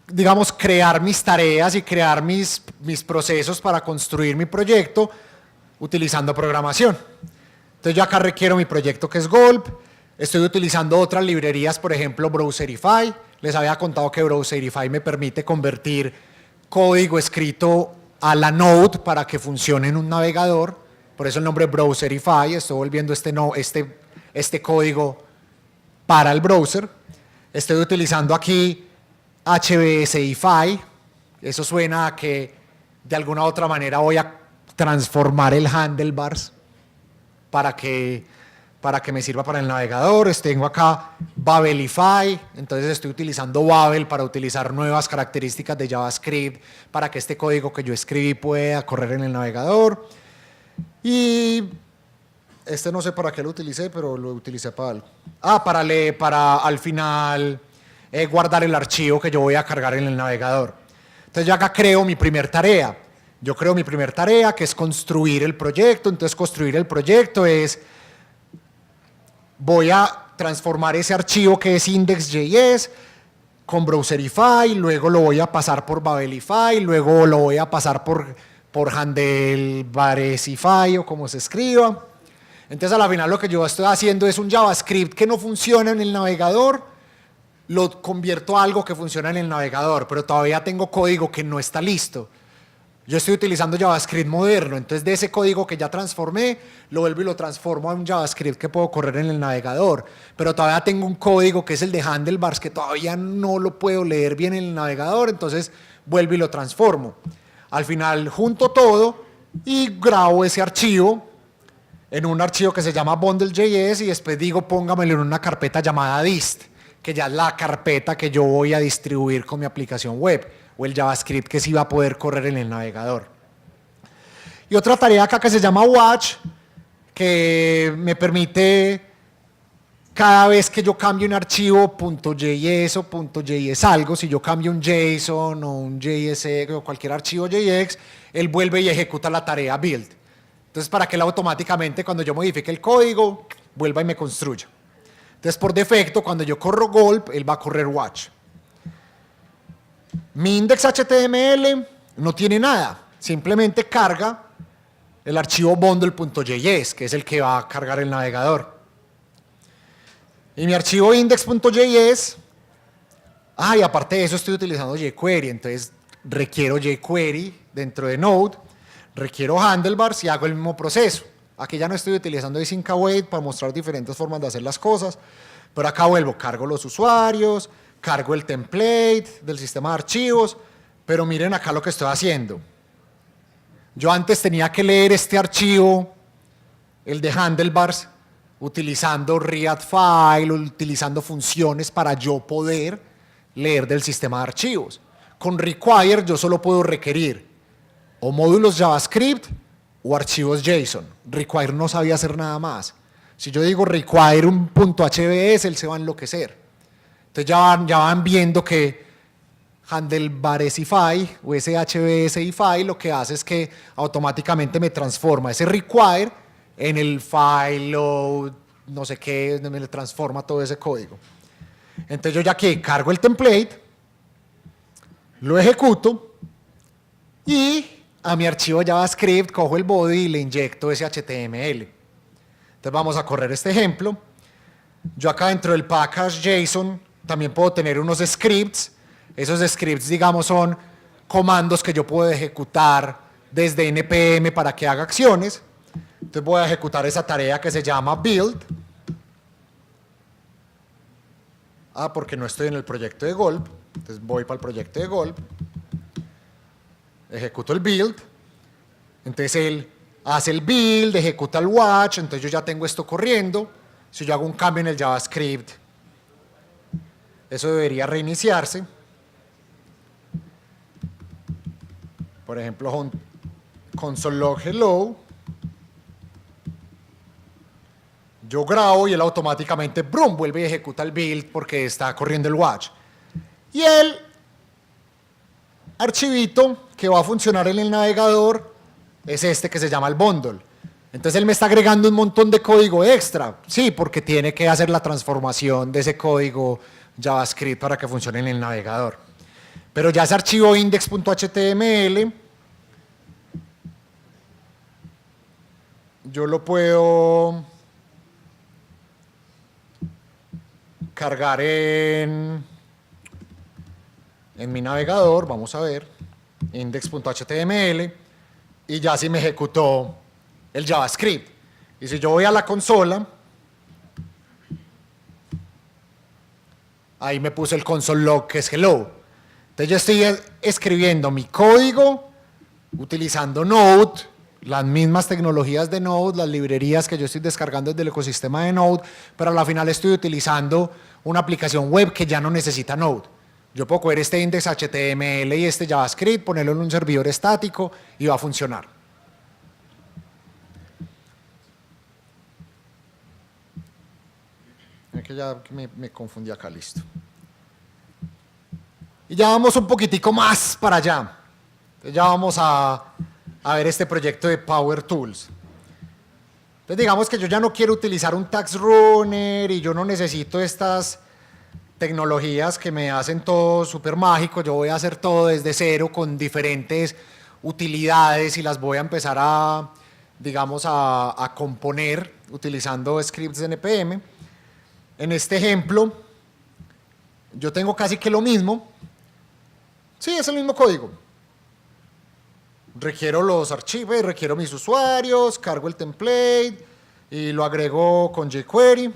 digamos, crear mis tareas y crear mis procesos para construir mi proyecto utilizando programación. Entonces yo acá requiero mi proyecto que es Gulp. Estoy utilizando otras librerías, por ejemplo, Browserify. Les había contado que Browserify me permite convertir código escrito a la Node para que funcione en un navegador. Por eso el nombre Browserify. Estoy volviendo este código para el browser. Estoy utilizando aquí HBSify. Eso suena a que de alguna u otra manera voy a transformar el handlebars para que me sirva para el navegador. Tengo acá Babelify, entonces estoy utilizando Babel para utilizar nuevas características de JavaScript para que este código que yo escribí pueda correr en el navegador. Y no sé para qué lo utilicé, pero lo utilicé para algo. Para al final guardar el archivo que yo voy a cargar en el navegador. Entonces yo acá creo mi primer tarea. Yo creo mi primer tarea, que es construir el proyecto. Entonces construir el proyecto es, voy a transformar ese archivo que es index.js con Browserify, luego lo voy a pasar por Babelify, luego lo voy a pasar por Handlebaresify o como se escriba. Entonces a la final lo que yo estoy haciendo es un JavaScript que no funciona en el navegador, lo convierto a algo que funciona en el navegador, pero todavía tengo código que no está listo. Yo estoy utilizando JavaScript moderno, entonces de ese código que ya transformé, lo vuelvo y lo transformo a un JavaScript que puedo correr en el navegador. Pero todavía tengo un código que es el de handlebars que todavía no lo puedo leer bien en el navegador, entonces vuelvo y lo transformo. Al final junto todo y grabo ese archivo en un archivo que se llama bundle.js y después digo póngamelo en una carpeta llamada dist, que ya es la carpeta que yo voy a distribuir con mi aplicación web, o el JavaScript que sí va a poder correr en el navegador. Y otra tarea acá que se llama Watch, que me permite cada vez que yo cambio un archivo .js o .js algo, si yo cambio un JSON o un JSX o cualquier archivo JX, él vuelve y ejecuta la tarea build. Entonces, para que él automáticamente, cuando yo modifique el código, vuelva y me construya. Entonces, por defecto, cuando yo corro gulp, él va a correr watch. Mi index.html no tiene nada, simplemente carga el archivo bundle.js, que es el que va a cargar el navegador. Y mi archivo index.js, y aparte de eso estoy utilizando jQuery, entonces requiero jQuery dentro de Node, requiero handlebars y hago el mismo proceso. Aquí ya no estoy utilizando async await para mostrar diferentes formas de hacer las cosas, pero acá vuelvo, cargo los usuarios, cargo el template del sistema de archivos, pero miren acá lo que estoy haciendo. Yo antes tenía que leer este archivo, el de handlebars, utilizando readfile, utilizando funciones para yo poder leer del sistema de archivos. Con require yo solo puedo requerir o módulos JavaScript o archivos JSON. Require no sabía hacer nada más. Si yo digo require un .hbs, él se va a enloquecer. Entonces ya van viendo que handlebarsify o ese hbsify lo que hace es que automáticamente me transforma ese require en el file load, no sé qué, me le transforma todo ese código. Entonces yo ya que cargo el template, lo ejecuto y a mi archivo JavaScript cojo el body y le inyecto ese HTML. Entonces vamos a correr este ejemplo. Yo acá dentro del package JSON también puedo tener unos scripts. Esos scripts, digamos, son comandos que yo puedo ejecutar desde npm para que haga acciones. Entonces voy a ejecutar esa tarea que se llama build. Porque no estoy en el proyecto de Gulp. Entonces voy para el proyecto de Gulp. Ejecuto el build. Entonces él hace el build, ejecuta el watch. Entonces yo ya tengo esto corriendo. Si yo hago un cambio en el JavaScript, eso debería reiniciarse. Por ejemplo, console log hello. Yo grabo y él automáticamente ¡brum! Vuelve y ejecuta el build porque está corriendo el watch. Y el archivito que va a funcionar en el navegador es este que se llama el bundle. Entonces él me está agregando un montón de código extra. Sí, porque tiene que hacer la transformación de ese código JavaScript para que funcione en el navegador. Pero ya ese archivo index.html yo lo puedo cargar en mi navegador, vamos a ver, index.html, y ya sí me ejecutó el JavaScript. Y si yo voy a la consola, ahí me puse el console log que es hello. Entonces yo estoy escribiendo mi código utilizando Node, las mismas tecnologías de Node, las librerías que yo estoy descargando desde el ecosistema de Node, pero a la final estoy utilizando una aplicación web que ya no necesita Node. Yo puedo coger este index.html y este JavaScript, ponerlo en un servidor estático y va a funcionar. Es que ya me confundí acá, listo. Y ya vamos un poquitico más para allá. Entonces ya vamos a ver este proyecto de Power Tools. Entonces digamos que yo ya no quiero utilizar un tax runner y yo no necesito estas tecnologías que me hacen todo súper mágico. Yo voy a hacer todo desde cero con diferentes utilidades y las voy a empezar a, digamos, a componer utilizando scripts de npm. En este ejemplo, yo tengo casi que lo mismo. Sí, es el mismo código. Requiero los archivos, requiero mis usuarios, cargo el template y lo agrego con jQuery.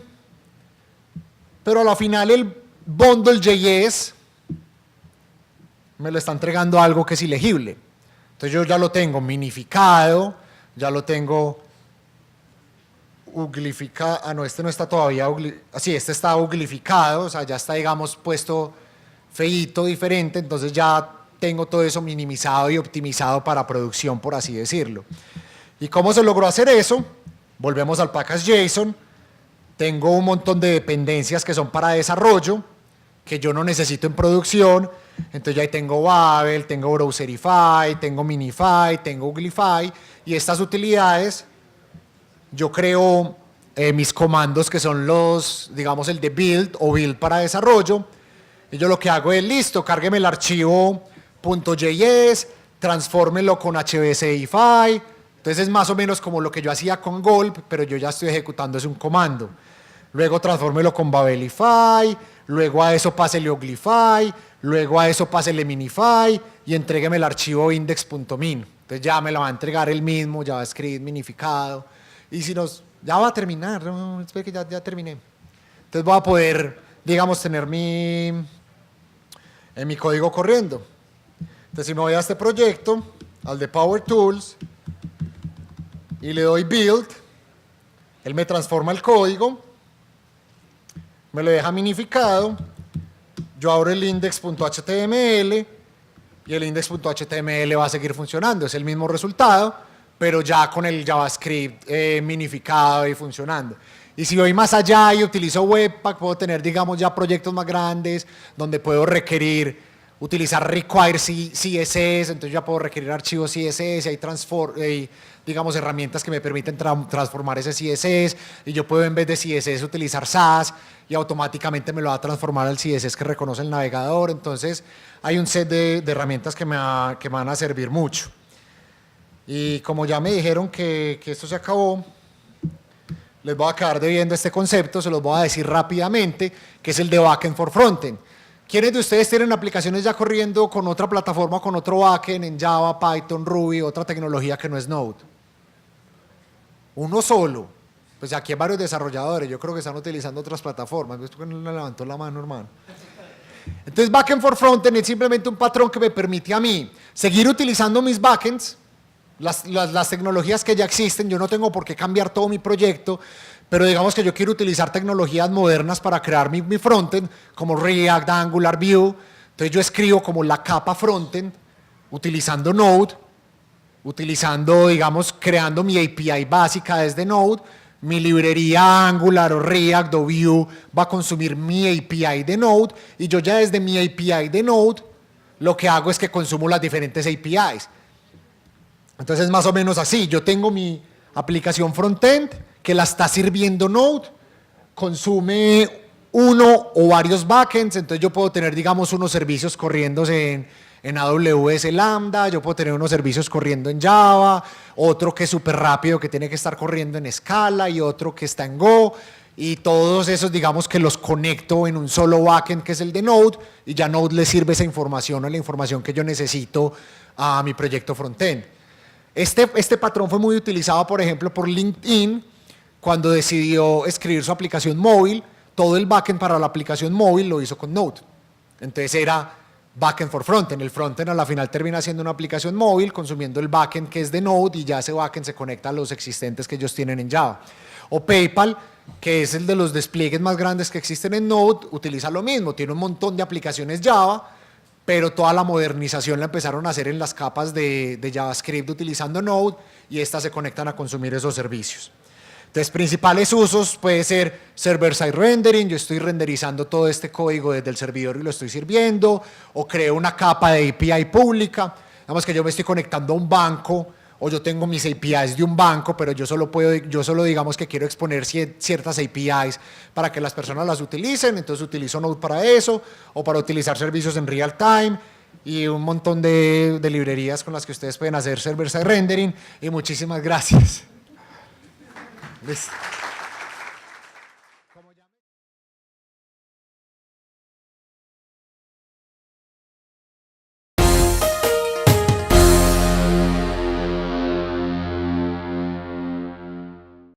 Pero a la final el bundle.js me lo está entregando algo que es ilegible. Entonces yo ya lo tengo minificado, ya lo tengo uglificado. Ah, no, este no está todavía. Sí, este está uglificado, o sea, ya está, digamos, puesto feíto, diferente. Entonces ya tengo todo eso minimizado y optimizado para producción, por así decirlo. ¿Y cómo se logró hacer eso? Volvemos al package.json. Tengo un montón de dependencias que son para desarrollo, que yo no necesito en producción. Entonces ya ahí tengo Babel, tengo Browserify, tengo Minify, tengo Uglify. Y estas utilidades, yo creo mis comandos que son los, digamos, el de build o build para desarrollo. Y yo lo que hago es, listo, cárgueme el archivo .js, transfórmelo con HBCify. Entonces es más o menos como lo que yo hacía con Gulp, pero yo ya estoy ejecutando es un comando. Luego transfórmelo con Babelify, luego a eso pásele Uglify, luego a eso pásele Minify y entrégueme el archivo index.min. Entonces ya me lo va a entregar el mismo JavaScript minificado. Y si nos, ya va a terminar, no, espera que ya terminé. Entonces voy a poder, digamos, tener mi código corriendo. Entonces si me voy a este proyecto, al de Power Tools, y le doy build, él me transforma el código, me lo deja minificado, yo abro el index.html y el index.html va a seguir funcionando, es el mismo resultado, pero ya con el JavaScript minificado y funcionando. Y si voy más allá y utilizo Webpack, puedo tener, digamos, ya proyectos más grandes donde puedo requerir utilizar require CSS, entonces ya puedo requerir archivos CSS, hay digamos herramientas que me permiten transformar ese CSS y yo puedo en vez de CSS utilizar Sass y automáticamente me lo va a transformar al CSS que reconoce el navegador. Entonces hay un set de herramientas que me van a servir mucho. Y como ya me dijeron que esto se acabó, les voy a acabar debiendo este concepto, se los voy a decir rápidamente, que es el de backend for frontend. ¿Quiénes de ustedes tienen aplicaciones ya corriendo con otra plataforma, con otro backend en Java, Python, Ruby, otra tecnología que no es Node? Uno solo. Pues aquí hay varios desarrolladores, yo creo que están utilizando otras plataformas. ¿Ves que no le levantó la mano, hermano? Entonces, backend for frontend es simplemente un patrón que me permite a mí seguir utilizando mis backends, las tecnologías que ya existen. Yo no tengo por qué cambiar todo mi proyecto, pero digamos que yo quiero utilizar tecnologías modernas para crear mi frontend, como React, Angular, Vue. Entonces yo escribo como la capa frontend, utilizando Node, utilizando, digamos, creando mi API básica desde Node. Mi librería Angular o React o Vue va a consumir mi API de Node, y yo ya desde mi API de Node lo que hago es que consumo las diferentes APIs. Entonces más o menos así, yo tengo mi aplicación frontend que la está sirviendo Node, consume uno o varios backends, entonces yo puedo tener, digamos, unos servicios corriendo en AWS Lambda, yo puedo tener unos servicios corriendo en Java, otro que es súper rápido que tiene que estar corriendo en Scala y otro que está en Go, y todos esos, digamos, que los conecto en un solo backend que es el de Node, y ya Node le sirve esa información o la información que yo necesito a mi proyecto frontend. Este patrón fue muy utilizado, por ejemplo, por LinkedIn cuando decidió escribir su aplicación móvil. Todo el backend para la aplicación móvil lo hizo con Node. Entonces era backend for frontend. El frontend a la final termina siendo una aplicación móvil consumiendo el backend que es de Node, y ya ese backend se conecta a los existentes que ellos tienen en Java. O PayPal, que es el de los despliegues más grandes que existen en Node, utiliza lo mismo. Tiene un montón de aplicaciones Java, pero toda la modernización la empezaron a hacer en las capas de JavaScript utilizando Node, y estas se conectan a consumir esos servicios. Entonces, principales usos puede ser server-side rendering, yo estoy renderizando todo este código desde el servidor y lo estoy sirviendo, o creo una capa de API pública, digamos que yo me estoy conectando a un banco, o yo tengo mis APIs de un banco, pero yo solo digamos que quiero exponer ciertas APIs para que las personas las utilicen, entonces utilizo Node para eso, o para utilizar servicios en real time, y un montón de librerías con las que ustedes pueden hacer server-side rendering, y muchísimas gracias. Listo.